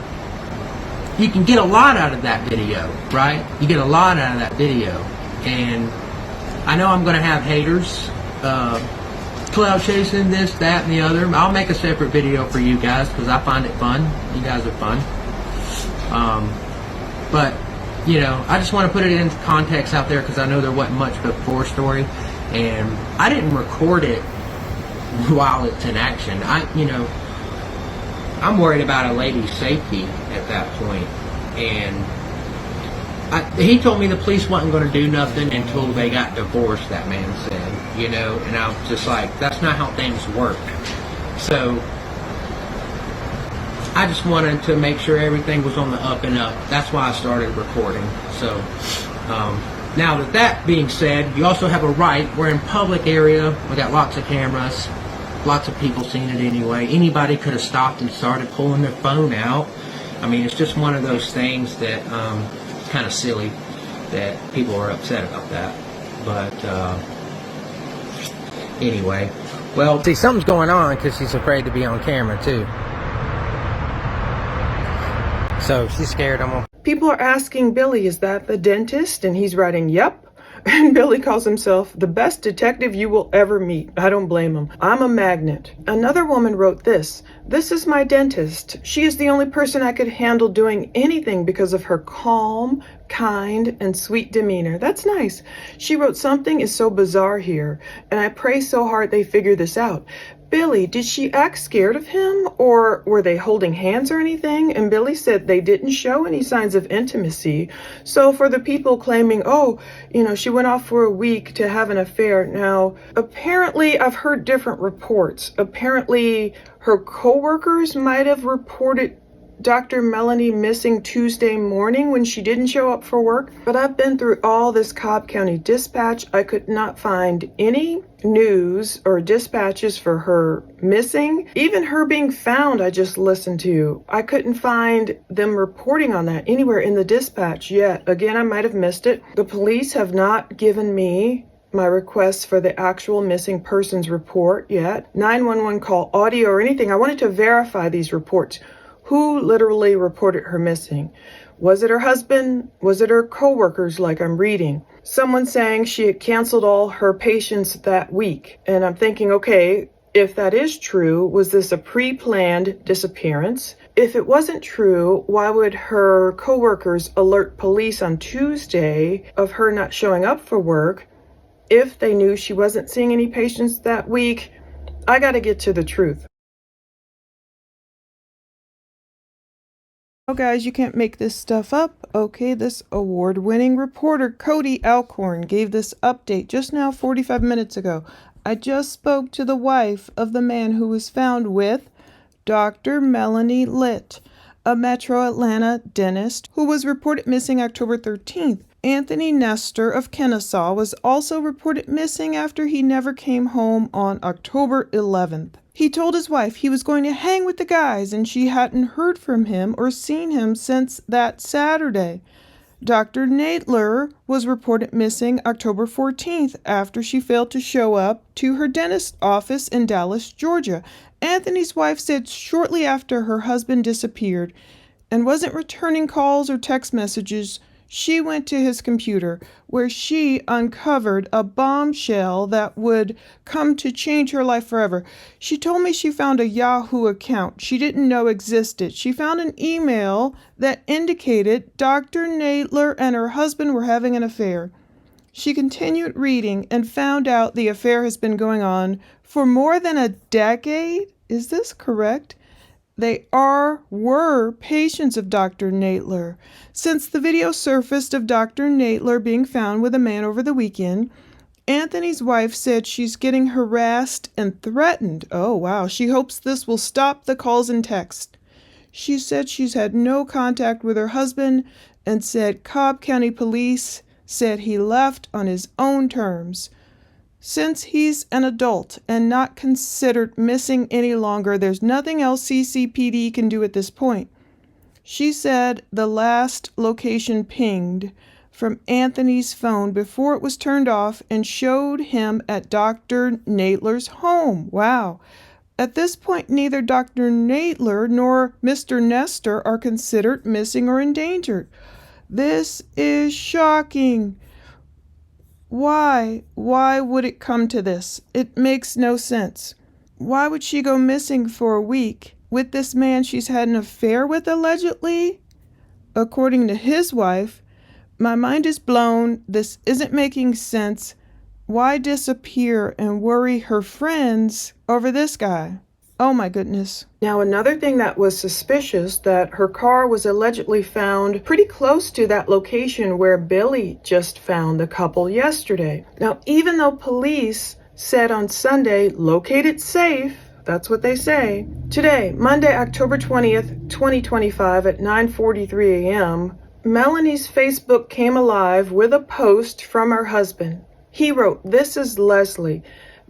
you can get a lot out of that video, right? You get a lot out of that video. And I know I'm going to have haters, cloud chasing, this, that, and the other. I'll make a separate video for you guys because I find it fun. You guys are fun. But, you know, I just want to put it into context out there because I know there wasn't much before story. And I didn't record it while it's in action. I'm worried about a lady's safety at that point. And he told me the police wasn't going to do nothing until they got divorced, that man said, you know, and I was just like, that's not how things work. So I just wanted to make sure everything was on the up and up. That's why I started recording. So now that being said, you also have a right. We're in public area. We got lots of cameras. Lots of people seen it anyway. Anybody could have stopped and started pulling their phone out. I mean, it's just one of those things that kind of silly that people are upset about that. But anyway, well, See, something's going on because she's afraid to be on camera too. So she's scared. I'm gonna People are asking Billy, is that the dentist? And he's writing, yep. And Billy calls himself the best detective you will ever meet. I don't blame him. I'm a magnet. Another woman wrote this. This is my dentist. She is the only person I could handle doing anything because of her calm, kind, and sweet demeanor. That's nice. She wrote, something is so bizarre here, and I pray so hard they figure this out. Billy, did she act scared of him, or were they holding hands or anything? And Billy said they didn't show any signs of intimacy. So for the people claiming, oh, she went off for a week to have an affair. Now, apparently I've heard different reports. Apparently her coworkers might have reported Dr. Melanie missing Tuesday morning when she didn't show up for work. But I've been through all this Cobb County dispatch. I could not find any news or dispatches for her missing. Even her being found, I just listened to. I couldn't find them reporting on that anywhere in the dispatch yet. Again, I might have missed it. The police have not given me my request for the actual missing persons report yet. 911 call audio or anything. I wanted to verify these reports. Who literally reported her missing? Was it her husband? Was it her coworkers like I'm reading? Someone saying she had canceled all her patients that week. And I'm thinking, okay, if that is true, was this a pre-planned disappearance? If it wasn't true, why would her coworkers alert police on Tuesday of her not showing up for work if they knew she wasn't seeing any patients that week? I got to get to the truth. Oh, guys, you can't make this stuff up. Okay, this award-winning reporter, Cody Alcorn, gave this update just now 45 minutes ago. I just spoke to the wife of the man who was found with Dr. Melanie Litt, a Metro Atlanta dentist who was reported missing October 13th. Anthony Nestor of Kennesaw was also reported missing after he never came home on October 11th. He told his wife he was going to hang with the guys and she hadn't heard from him or seen him since that Saturday. Dr. Nadler was reported missing October 14th after she failed to show up to her dentist's office in Dallas, Georgia. Anthony's wife said shortly after her husband disappeared and wasn't returning calls or text messages, she went to his computer where she uncovered a bombshell that would come to change her life forever. She told me she found a Yahoo account she didn't know existed. She found an email that indicated Dr. Nadler and her husband were having an affair. She continued reading and found out the affair has been going on for more than a decade. Is this correct? They were patients of Dr. Nadler. Since the video surfaced of Dr. Nadler being found with a man over the weekend, Anthony's wife said she's getting harassed and threatened. Oh, wow. She hopes this will stop the calls and texts. She said she's had no contact with her husband and said Cobb County Police said he left on his own terms. Since he's an adult and not considered missing any longer, there's nothing else CCPD can do at this point. She said the last location pinged from Anthony's phone before it was turned off and showed him at Dr. Nadler's home. Wow. At this point, neither Dr. Nadler nor Mr. Nestor are considered missing or endangered. This is shocking. Why? Why would it come to this? It makes no sense. Why would she go missing for a week with this man she's had an affair with, allegedly? According to his wife, my mind is blown. This isn't making sense. Why disappear and worry her friends over this guy? Oh my goodness. Now, another thing that was suspicious, that her car was allegedly found pretty close to that location where Billy just found the couple yesterday. Now, even though police said on Sunday, located safe, that's what they say. Today, Monday, October 20th, 2025 at 9:43 a.m., Melanie's Facebook came alive with a post from her husband. He wrote, "This is Leslie.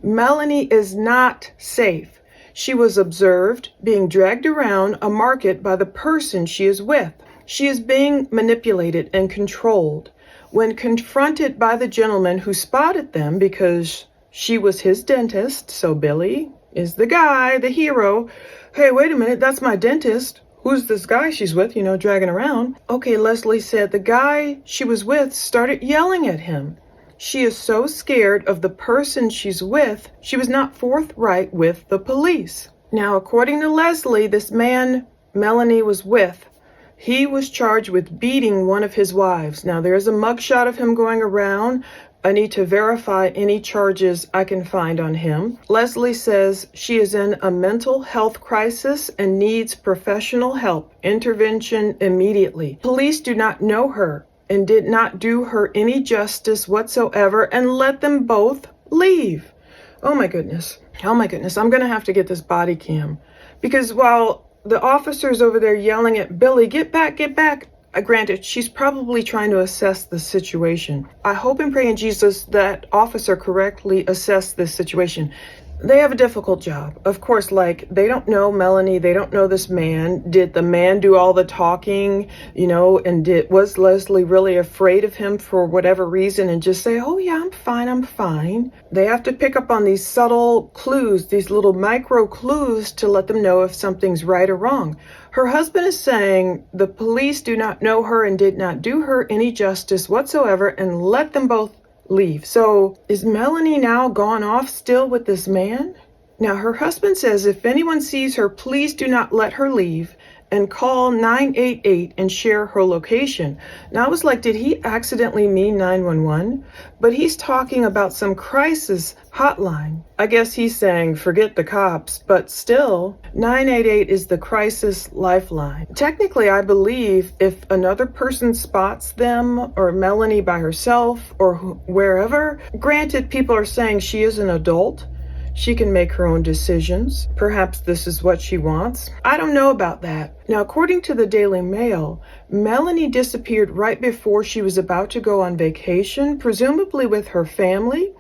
Melanie is not safe. She was observed being dragged around a market by the person she is with. She is being manipulated and controlled. When confronted by the gentleman who spotted them because she was his dentist, so Billy is the guy, the hero. Hey, wait a minute, that's my dentist. who's this guy she's with, dragging around. Okay, Leslie said the guy she was with started yelling at him. She is so scared of the person she's with, she was not forthright with the police. Now, according to Leslie, this man Melanie was with, he was charged with beating one of his wives. Now, there's a mugshot of him going around. I need to verify any charges I can find on him. Leslie says she is in a mental health crisis and needs professional help, intervention immediately. Police do not know her and did not do her any justice whatsoever and let them both leave. Oh my goodness. I'm going to have to get this body cam. Because while the officer's over there yelling at Billy, get back, granted, she's probably trying to assess the situation. I hope and pray in Jesus that officer correctly assessed this situation. They have a difficult job. Of course, they don't know Melanie. They don't know this man. Did the man do all the talking, and was Leslie really afraid of him for whatever reason and just say, oh yeah, I'm fine. They have to pick up on these subtle clues, these little micro clues to let them know if something's right or wrong. Her husband is saying the police do not know her and did not do her any justice whatsoever and let them both leave. So is Melanie now gone off still with this man? Now her husband says if anyone sees her, please do not let her leave and call 988 and share her location. Now I was like, did he accidentally mean 911? But he's talking about some crisis hotline. I guess he's saying forget the cops, but still 988 is the crisis lifeline. Technically, I believe if another person spots them or Melanie by herself or wherever, granted people are saying she is an adult, she can make her own decisions. Perhaps this is what she wants. I don't know about that. Now, according to the Daily Mail, Melanie disappeared right before she was about to go on vacation, presumably with her family.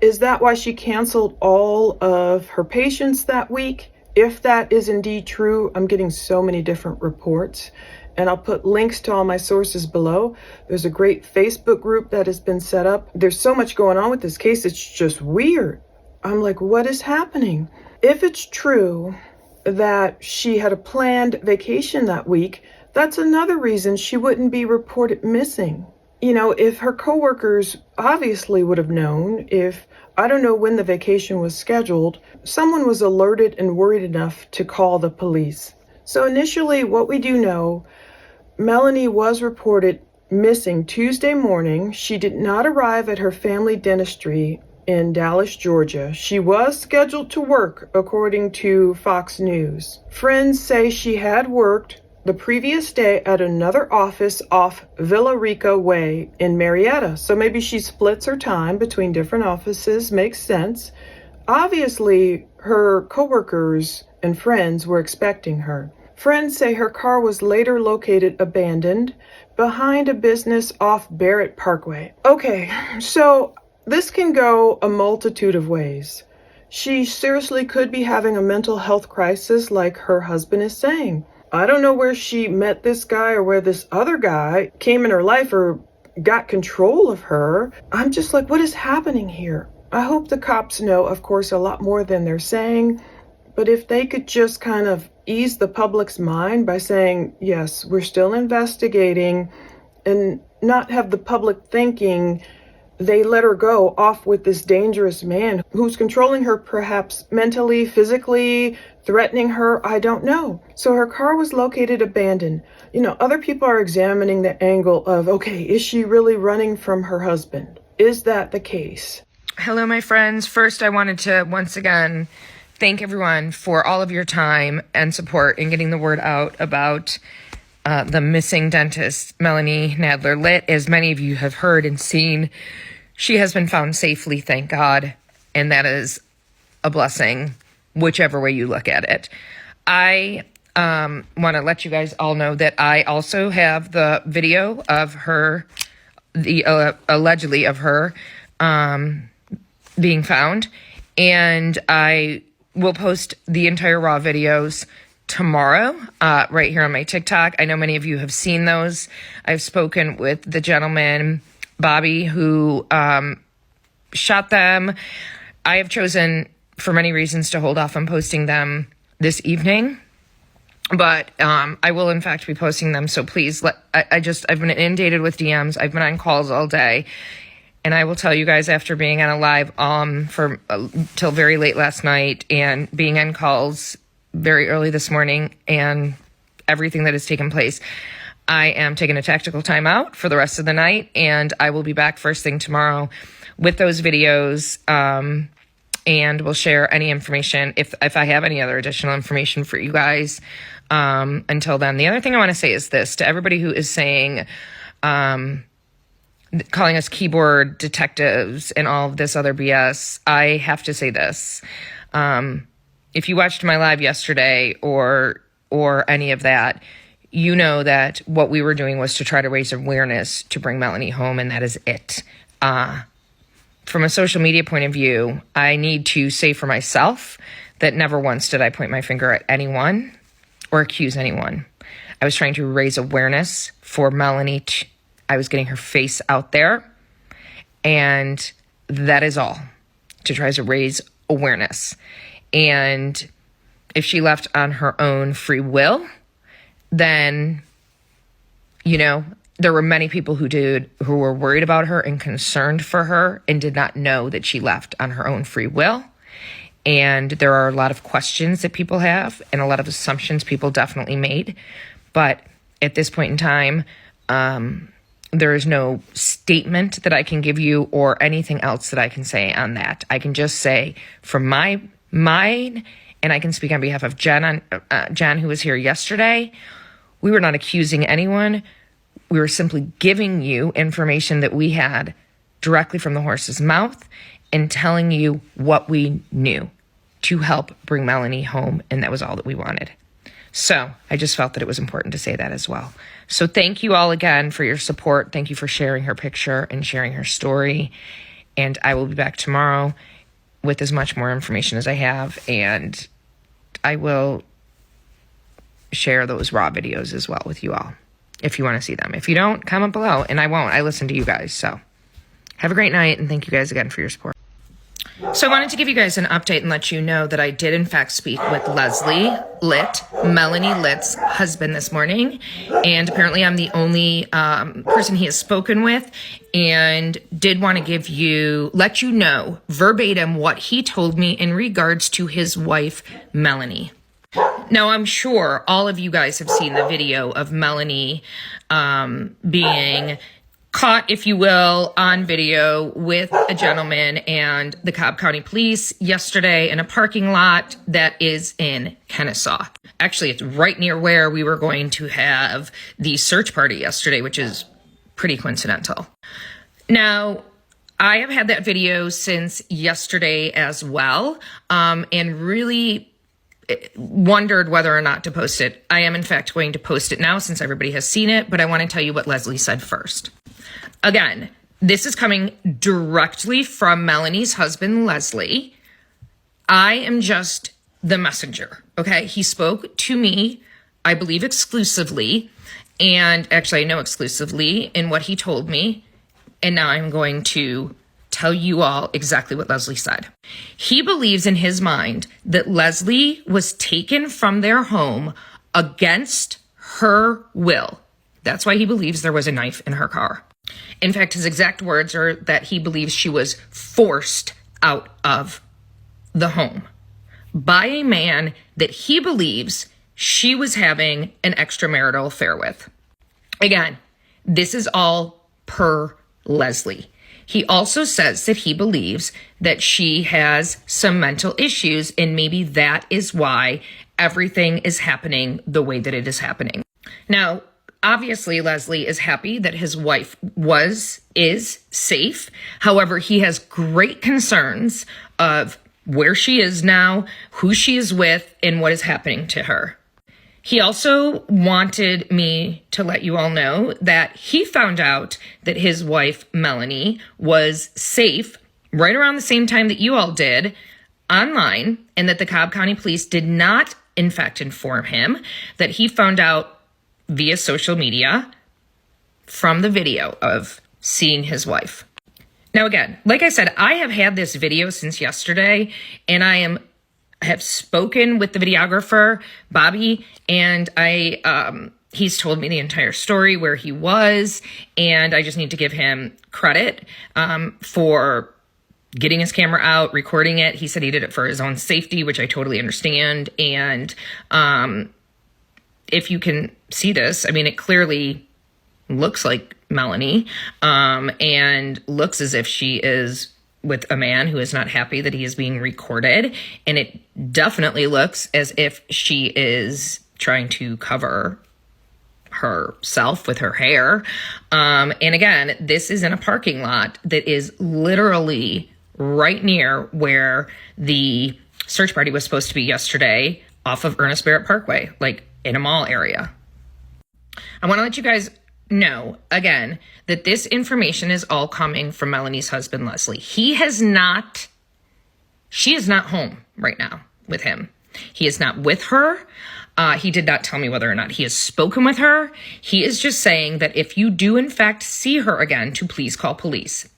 Is that why she canceled all of her patients that week? If that is indeed true, I'm getting so many different reports. And I'll put links to all my sources below. There's a great Facebook group that has been set up. There's so much going on with this case, it's just weird. I'm like, what is happening? If it's true that she had a planned vacation that week, that's another reason she wouldn't be reported missing. If her coworkers obviously would have known, if I don't know when the vacation was scheduled, someone was alerted and worried enough to call the police. So initially, what we do know, Melanie was reported missing Tuesday morning. She did not arrive at her family dentistry in Dallas, Georgia. She was scheduled to work, according to Fox News. Friends say she had worked the previous day at another office off Villa Rica Way in Marietta. So maybe she splits her time between different offices. Makes sense. Obviously, her coworkers and friends were expecting her. Friends say her car was later located abandoned behind a business off Barrett Parkway. Okay, so this can go a multitude of ways. She seriously could be having a mental health crisis like her husband is saying. I don't know where she met this guy or where this other guy came in her life or got control of her. I'm just like, what is happening here? I hope the cops know, of course, a lot more than they're saying. But if they could just kind of ease the public's mind by saying, yes, we're still investigating, and not have the public thinking they let her go off with this dangerous man who's controlling her, perhaps mentally, physically, threatening her, I don't know. So her car was located abandoned. Other people are examining the angle of, okay, is she really running from her husband? Is that the case? Hello, my friends. First, I wanted to once again thank everyone for all of your time and support in getting the word out about the missing dentist, Melanie Litt. As many of you have heard and seen, she has been found safely, thank God, and that is a blessing, whichever way you look at it. I want to let you guys all know that I also have the video of her, allegedly of her being found, and I will post the entire raw videos tomorrow right here on my TikTok. I know many of you have seen those. I've spoken with the gentleman, Bobby, who shot them. I have chosen, for many reasons, to hold off on posting them this evening But I will, in fact, be posting them. So please, I've been inundated with DMs. I've been on calls all day. And I will tell you guys, after being on a live for till very late last night and being on calls very early this morning and everything that has taken place, I am taking a tactical time out for the rest of the night, and I will be back first thing tomorrow with those videos, and we'll share any information if I have any other additional information for you guys. Until then, the other thing I want to say is this to everybody who is saying, calling us keyboard detectives and all of this other BS. I have to say this. If you watched my live yesterday or any of that, you know that what we were doing was to try to raise awareness to bring Melanie home, and that is it. From a social media point of view, I need to say for myself that never once did I point my finger at anyone or accuse anyone. I was trying to raise awareness for Melanie. I was getting her face out there, and that is all, to try to raise awareness. And if she left on her own free will, then, there were many people who were worried about her and concerned for her and did not know that she left on her own free will. And there are a lot of questions that people have and a lot of assumptions people definitely made. But at this point in time, there is no statement that I can give you or anything else that I can say on that. I can just say from my mind, and I can speak on behalf of Jen, who was here yesterday. We were not accusing anyone. We were simply giving you information that we had directly from the horse's mouth and telling you what we knew to help bring Melanie home, and that was all that we wanted. So I just felt that it was important to say that as well. So thank you all again for your support. Thank you for sharing her picture and sharing her story. And I will be back tomorrow with as much more information as I have, and I will share those raw videos as well with you all if you want to see them. If you don't, comment below, and I won't. I listen to you guys. So have a great night, and thank you guys again for your support. So I wanted to give you guys an update and let you know that I did in fact speak with Leslie Litt, Melanie Litt's husband, this morning. And apparently I'm the only person he has spoken with, and did want to let you know verbatim what he told me in regards to his wife, Melanie. Now, I'm sure all of you guys have seen the video of Melanie being caught, if you will, on video with a gentleman and the Cobb County Police yesterday in a parking lot that is in Kennesaw. Actually, it's right near where we were going to have the search party yesterday, which is pretty coincidental. Now, I have had that video since yesterday as well, and really wondered whether or not to post it. I am in fact going to post it now since everybody has seen it, but I want to tell you what Leslie said first. Again, this is coming directly from Melanie's husband, Leslie. I am just the messenger, okay? He spoke to me, I believe exclusively, and actually I know exclusively in what he told me, and now I'm going to tell you all exactly what Leslie said. He believes in his mind that Leslie was taken from their home against her will. That's why he believes there was a knife in her car. In fact, his exact words are that he believes she was forced out of the home by a man that he believes she was having an extramarital affair with. Again, this is all per Leslie. He also says that he believes that she has some mental issues, and maybe that is why everything is happening the way that it is happening. Now, obviously, Leslie is happy that his wife is safe. However, he has great concerns of where she is now, who she is with, and what is happening to her. He also wanted me to let you all know that he found out that his wife, Melanie, was safe right around the same time that you all did online, and that the Cobb County Police did not, in fact, inform him, that he found out via social media from the video of seeing his wife. Now, again, like I said, I have had this video since yesterday, and I am have spoken with the videographer, Bobby, and he's told me the entire story, where he was, and I just need to give him credit for getting his camera out, recording it. He said he did it for his own safety, which I totally understand. And if you can see this, I mean, it clearly looks like Melanie, and looks as if she is with a man who is not happy that he is being recorded. And it definitely looks as if she is trying to cover herself with her hair. And again, this is in a parking lot that is literally right near where the search party was supposed to be yesterday, off of Ernest Barrett Parkway, like in a mall area. I want to let you guys know again that this information is all coming from Melanie's husband, Leslie. She is not home right now with him. He is not with her. He did not tell me whether or not he has spoken with her. He is just saying that if you do in fact see her again, to please call police.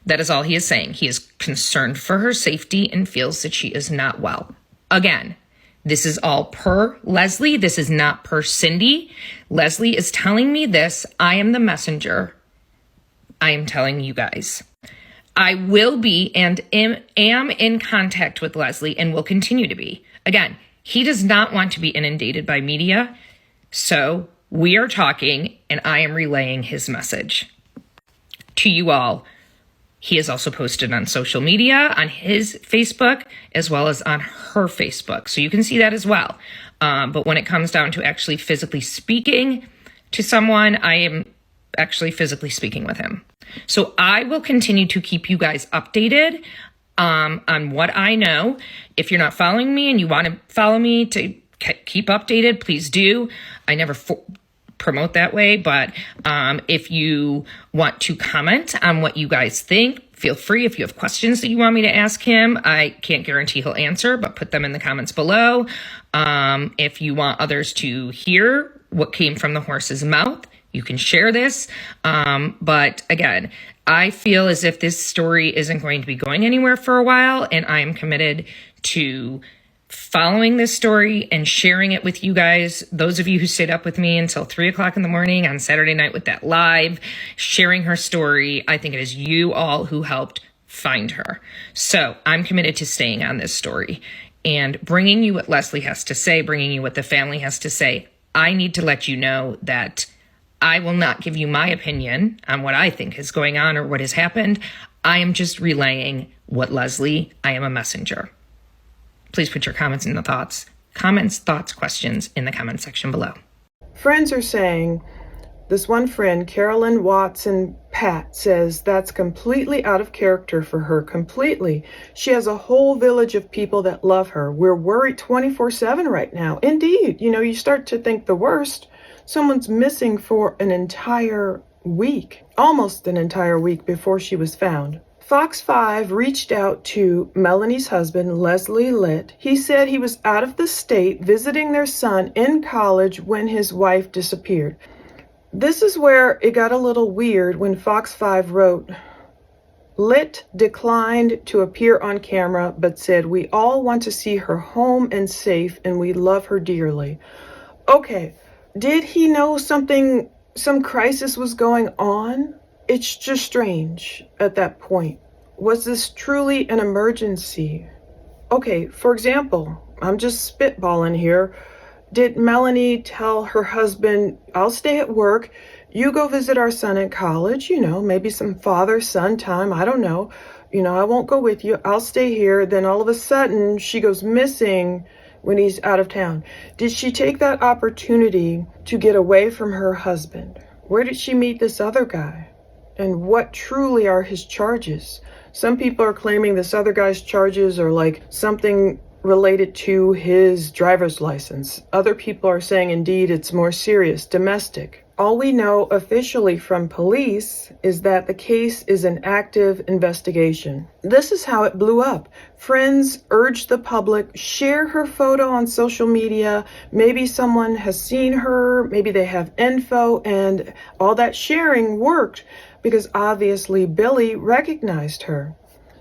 That is all he is saying. He is concerned for her safety and feels that she is not well. Again, this is all per Leslie. This is not per Cindy. Leslie is telling me this. I am the messenger. I am telling you guys. I will be and am in contact with Leslie and will continue to be. Again, he does not want to be inundated by media. So we are talking and I am relaying his message to you all. He is also posted on social media, on his Facebook, as well as on her Facebook. So you can see that as well. But when it comes down to actually physically speaking to someone, I am actually physically speaking with him. So I will continue to keep you guys updated on what I know. If you're not following me and you want to follow me to keep updated, please do. I never promote that way, but if you want to comment on what you guys think, feel free. If you have questions that you want me to ask him, I can't guarantee he'll answer, but put them in the comments below. If you want others to hear what came from the horse's mouth, you can share this. But again, I feel as if this story isn't going to be going anywhere for a while, and I am committed to following this story and sharing it with you guys. Those of you who stayed up with me until 3:00 in the morning on Saturday night with that live, sharing her story, I think it is you all who helped find her. So I'm committed to staying on this story and bringing you what Leslie has to say, bringing you what the family has to say. I need to let you know that I will not give you my opinion on what I think is going on or what has happened. I am just relaying what Leslie, I am a messenger. Please put your comments in the thoughts, questions in the comment section below. Friends are saying, this one friend, Carolyn Watson Pat, says that's completely out of character for her, completely. She has a whole village of people that love her. We're worried 24/7 right now. Indeed, you start to think the worst. Someone's missing for an entire week, almost an entire week before she was found. Fox 5 reached out to Melanie's husband, Leslie Litt. He said he was out of the state visiting their son in college when his wife disappeared. This is where it got a little weird when Fox 5 wrote, Litt declined to appear on camera, but said, we all want to see her home and safe, and we love her dearly. Okay, did he know some crisis was going on? It's just strange at that point. Was this truly an emergency? Okay, for example, I'm just spitballing here. Did Melanie tell her husband, I'll stay at work, you go visit our son at college, maybe some father-son time, I don't know. I won't go with you, I'll stay here. Then all of a sudden, she goes missing when he's out of town. Did she take that opportunity to get away from her husband? Where did she meet this other guy? And what truly are his charges? Some people are claiming this other guy's charges are like something related to his driver's license. Other people are saying, indeed, it's more serious, domestic. All we know officially from police is that the case is an active investigation. This is how it blew up. Friends urged the public, share her photo on social media. Maybe someone has seen her, maybe they have info, and all that sharing worked because obviously Billy recognized her.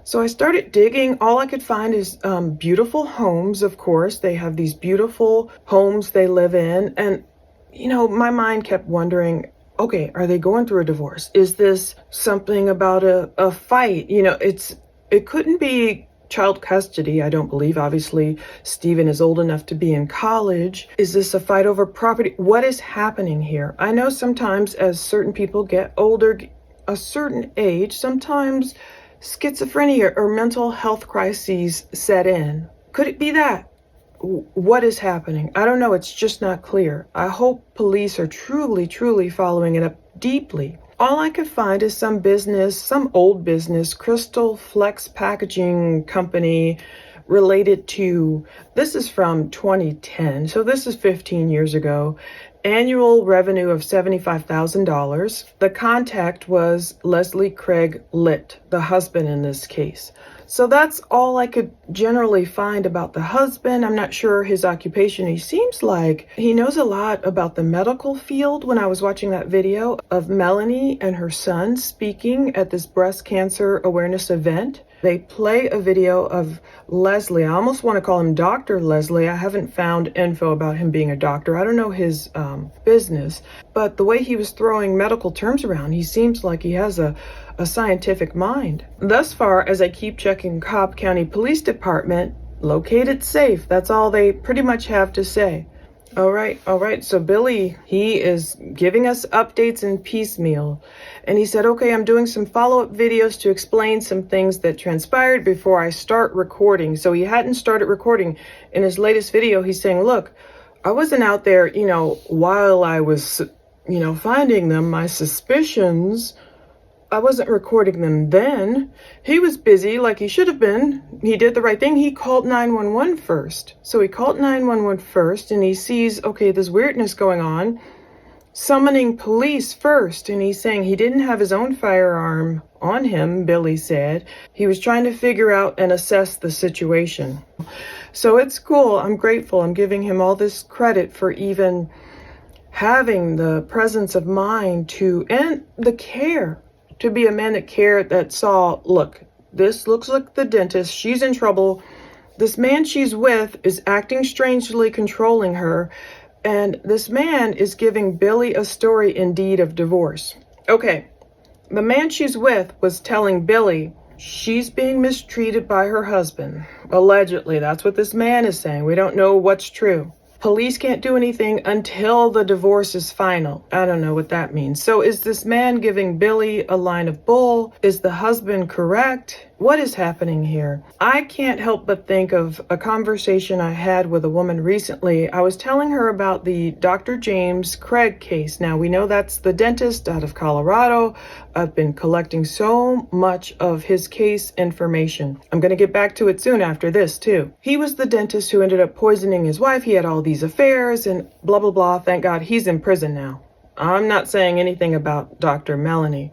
So I started digging. All I could find is beautiful homes, of course. They have these beautiful homes they live in. And, my mind kept wondering, okay, are they going through a divorce? Is this something about a fight? It couldn't be child custody, I don't believe. Obviously, Stephen is old enough to be in college. Is this a fight over property? What is happening here? I know sometimes as certain people get older, a certain age, sometimes schizophrenia or mental health crises set in. Could it be that? What is happening? I don't know. It's just not clear. I hope police are truly, truly following it up deeply. All I could find is some business, some old business, Crystal Flex Packaging Company, related to, this is from 2010, so this is 15 years ago, annual revenue of $75,000. The contact was Leslie Craig Litt, the husband in this case. So that's all I could generally find about the husband. I'm not sure his occupation. He seems like he knows a lot about the medical field. When I was watching that video of Melanie and her son speaking at this breast cancer awareness event, they play a video of Leslie. I almost want to call him Dr. Leslie. I haven't found info about him being a doctor. I don't know his business, but the way he was throwing medical terms around, he seems like he has a scientific mind. Thus far, as I keep checking Cobb County Police Department, located safe. That's all they pretty much have to say. All right. So Billy, he is giving us updates in piecemeal. And he said, okay, I'm doing some follow-up videos to explain some things that transpired before I start recording. So he hadn't started recording. In his latest video, he's saying, look, I wasn't out there, while I was, finding them, my suspicions, I wasn't recording them then. He was busy like he should have been. He did the right thing. He called 911 first. So he called 911 first and he sees, okay, there's weirdness going on. Summoning police first. And he's saying he didn't have his own firearm on him, Billy said. He was trying to figure out and assess the situation. So it's cool. I'm grateful. I'm giving him all this credit for even having the presence of mind and the care. To be a man that cared, that saw, look, this looks like the dentist. She's in trouble. This man she's with is acting strangely, controlling her. And this man is giving Billy a story indeed of divorce. Okay, the man she's with was telling Billy she's being mistreated by her husband. Allegedly, that's what this man is saying. We don't know what's true. Police can't do anything until the divorce is final. I don't know what that means. So is this man giving Billy a line of bull? Is the husband correct? What is happening here? I can't help but think of a conversation I had with a woman recently. I was telling her about the Dr. James Craig case. Now, we know that's the dentist out of Colorado. I've been collecting so much of his case information. I'm going to get back to it soon after this, too. He was the dentist who ended up poisoning his wife. He had all these affairs and blah, blah, blah. Thank God he's in prison now. I'm not saying anything about Dr. Melanie.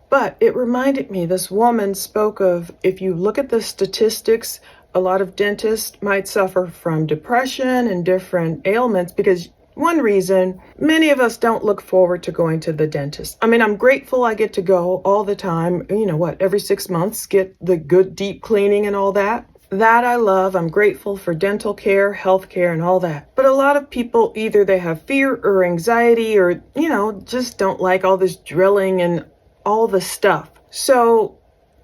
But it reminded me, this woman spoke of, if you look at the statistics, a lot of dentists might suffer from depression and different ailments because one reason, many of us don't look forward to going to the dentist. I mean, I'm grateful I get to go all the time, every 6 months, get the good deep cleaning and all that. That I love. I'm grateful for dental care, health care, and all that. But a lot of people, either they have fear or anxiety or, just don't like all this drilling and all the stuff. So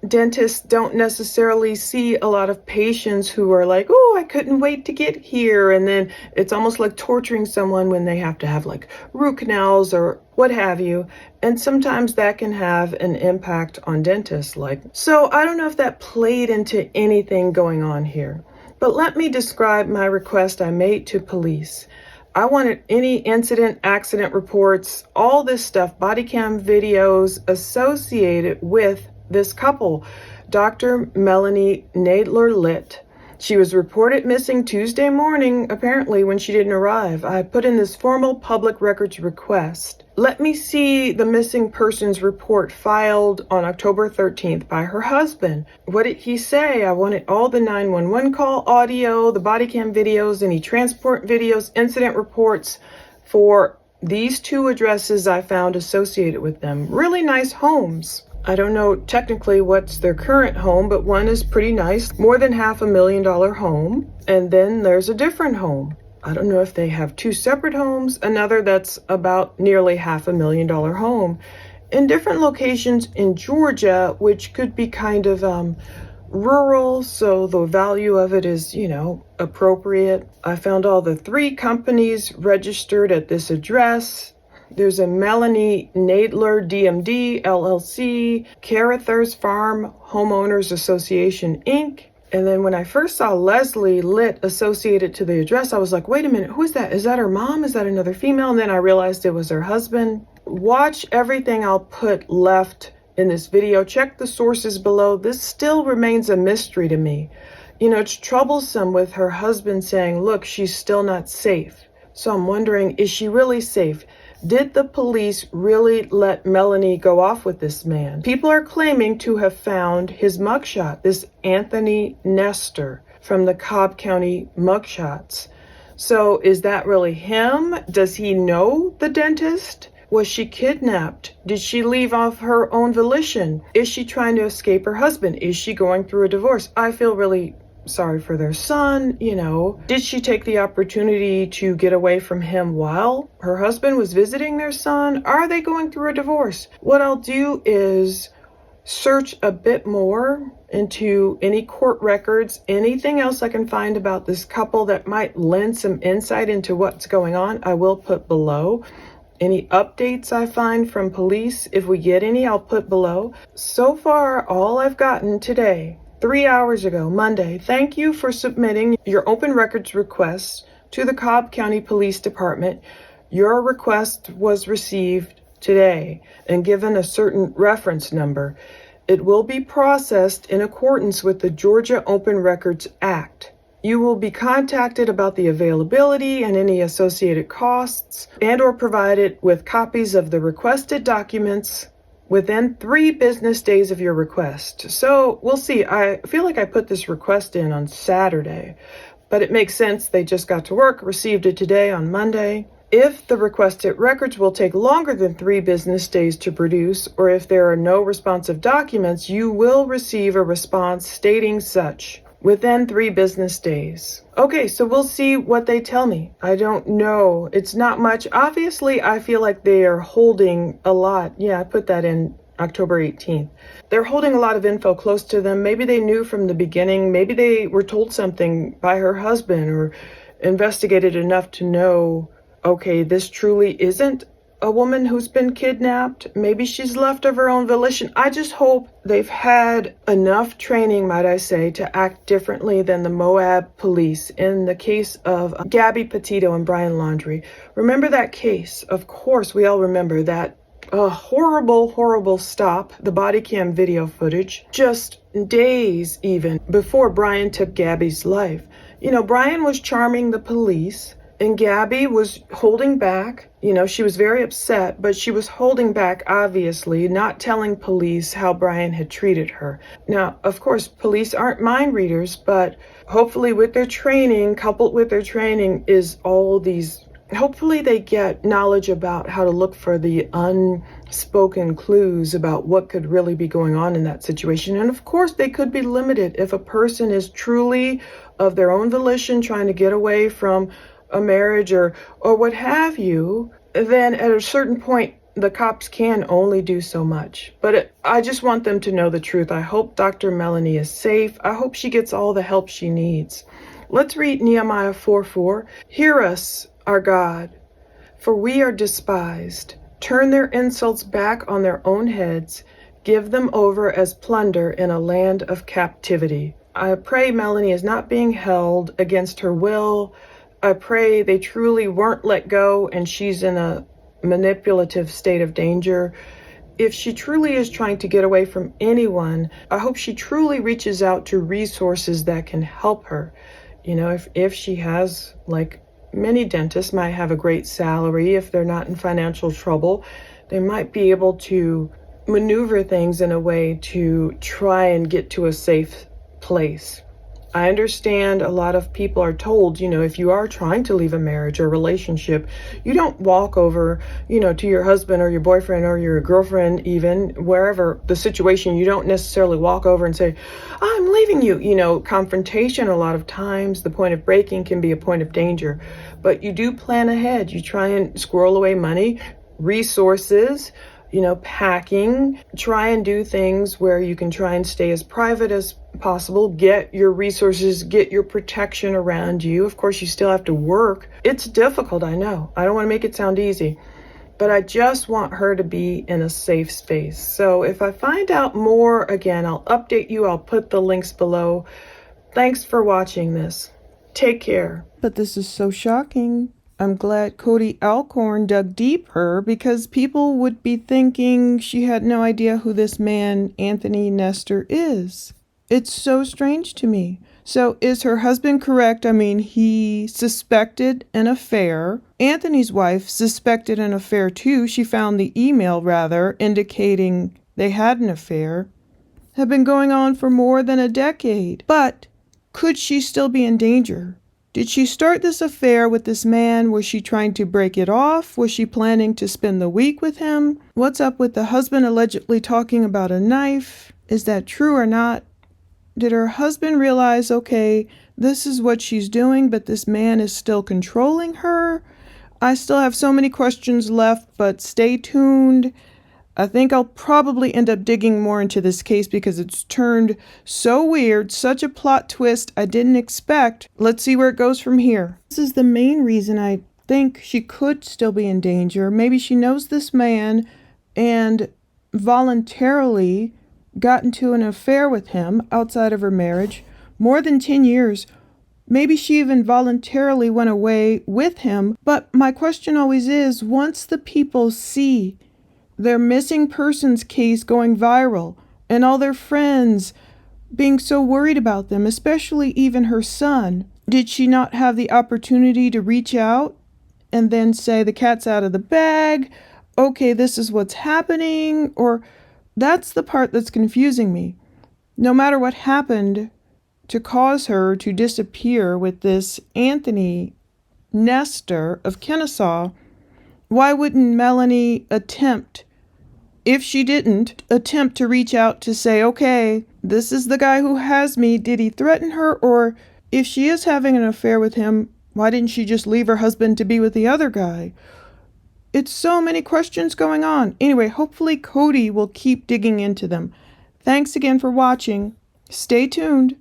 dentists don't necessarily see a lot of patients who are like, oh, I couldn't wait to get here. And then it's almost like torturing someone when they have to have like root canals or what have you. And sometimes that can have an impact on dentists. So I don't know if that played into anything going on here. But let me describe my request I made to police. I wanted any incident, accident reports, all this stuff, body cam videos associated with this couple, Dr. Melanie Litt. She was reported missing Tuesday morning, apparently, when she didn't arrive. I put in this formal public records request. Let me see the missing persons report filed on October 13th by her husband. What did he say? I wanted all the 911 call audio, the body cam videos, any transport videos, incident reports for these two addresses I found associated with them. Really nice homes. I don't know technically what's their current home, but one is pretty nice, more than $500,000 home. And then there's a different home. I don't know if they have two separate homes, another that's about nearly $500,000 home in different locations in Georgia, which could be kind of rural, so the value of it is, appropriate. I found all the 3 companies registered at this address. There's a Melanie Nadler DMD LLC, Carruthers Farm Homeowners Association Inc. And then when I first saw Leslie Litt associated to the address, I was like, wait a minute, who is that? Is that her mom? Is that another female? And then I realized it was her husband. Watch everything I'll put left in this video. Check the sources below. This still remains a mystery to me. It's troublesome with her husband saying, look, she's still not safe. So I'm wondering, is she really safe? Did the police really let Melanie go off with this man? People are claiming to have found his mugshot, this Anthony Nestor from the Cobb County mugshots. So is that really him? Does he know the dentist? Was she kidnapped? Did she leave of her own volition? Is she trying to escape her husband? Is she going through a divorce? I feel really sorry for their son, Did she take the opportunity to get away from him while her husband was visiting their son? Are they going through a divorce? What I'll do is search a bit more into any court records, anything else I can find about this couple that might lend some insight into what's going on. I will put below. Any updates I find from police, if we get any, I'll put below. So far, all I've gotten today, 3 hours ago, Monday. Thank you for submitting your open records request to the Cobb County Police Department. Your request was received today and given a certain reference number. It will be processed in accordance with the Georgia Open Records Act. You will be contacted about the availability and any associated costs and/or provided with copies of the requested documents within 3 business days of your request. So we'll see. I feel like I put this request in on Saturday, but it makes sense. They just got to work, received it today on Monday. If the requested records will take longer than 3 business days to produce, or if there are no responsive documents, you will receive a response stating such within 3 business days. Okay, so we'll see what they tell me. I don't know. It's not much. Obviously, I feel like they are holding a lot. Yeah, I put that in October 18th. They're holding a lot of info close to them. Maybe they knew from the beginning. Maybe they were told something by her husband or investigated enough to know, okay, this truly isn't a woman who's been kidnapped. Maybe she's left of her own volition. I just hope they've had enough training, might I say, to act differently than the Moab police in the case of Gabby Petito and Brian Laundrie. Remember that case? Of course, we all remember that horrible, horrible stop, the body cam video footage, just days even before Brian took Gabby's life. Brian was charming the police, and Gabby was holding back. She was very upset, but she was holding back, obviously, not telling police how Brian had treated her. Now, of course, police aren't mind readers, but hopefully with their training, coupled with their training is all these, hopefully they get knowledge about how to look for the unspoken clues about what could really be going on in that situation. And of course, they could be limited if a person is truly of their own volition trying to get away from a marriage or what have you. Then at a certain point, the cops can only do so much. But I just want them to know the truth. I hope Dr. Melanie is safe. I hope she gets all the help she needs. Let's read Nehemiah 4:4. Hear us, our God, for we are despised. Turn their insults back on their own heads. Give them over as plunder in a land of captivity. I pray Melanie is not being held against her will. I pray they truly weren't let go and she's in a manipulative state of danger. If she truly is trying to get away from anyone, I hope she truly reaches out to resources that can help her. If she has, like many dentists might have a great salary, if they're not in financial trouble, they might be able to maneuver things in a way to try and get to a safe place. I understand a lot of people are told, if you are trying to leave a marriage or relationship, you don't walk over, to your husband or your boyfriend or your girlfriend, even wherever the situation, you don't necessarily walk over and say, I'm leaving you. Confrontation, a lot of times, the point of breaking can be a point of danger. But you do plan ahead. You try and squirrel away money, resources, packing, try and do things where you can try and stay as private as possible, get your resources, get your protection around you. Of course, you still have to work. It's difficult, I know. I don't want to make it sound easy, but I just want her to be in a safe space. So if I find out more, again, I'll update you. I'll put the links below. Thanks for watching this. Take care. But this is so shocking. I'm glad Cody Alcorn dug deeper, because people would be thinking she had no idea who this man, Anthony Nestor, is. It's so strange to me. So is her husband correct? I mean, he suspected an affair. Anthony's wife suspected an affair too. She found the email, rather, indicating they had an affair. Had been going on for more than a decade. But could she still be in danger? Did she start this affair with this man? Was she trying to break it off? Was she planning to spend the week with him? What's up with the husband allegedly talking about a knife? Is that true or not? Did her husband realize, okay, this is what she's doing, but this man is still controlling her? I still have so many questions left, but stay tuned. I think I'll probably end up digging more into this case because it's turned so weird, such a plot twist I didn't expect. Let's see where it goes from here. This is the main reason I think she could still be in danger. Maybe she knows this man and voluntarily got into an affair with him outside of her marriage, more than 10 years. Maybe she even voluntarily went away with him. But my question always is, once the people see their missing persons case going viral and all their friends being so worried about them, especially even her son, did she not have the opportunity to reach out and then say the cat's out of the bag? Okay, this is what's happening. Or that's the part that's confusing me. No matter what happened to cause her to disappear with this Anthony Nestor of Kennesaw, why wouldn't Melanie attempt, if she didn't attempt to reach out to say, okay, this is the guy who has me. Did he threaten her? Or if she is having an affair with him, why didn't she just leave her husband to be with the other guy? It's so many questions going on. Anyway, hopefully Cody will keep digging into them. Thanks again for watching. Stay tuned.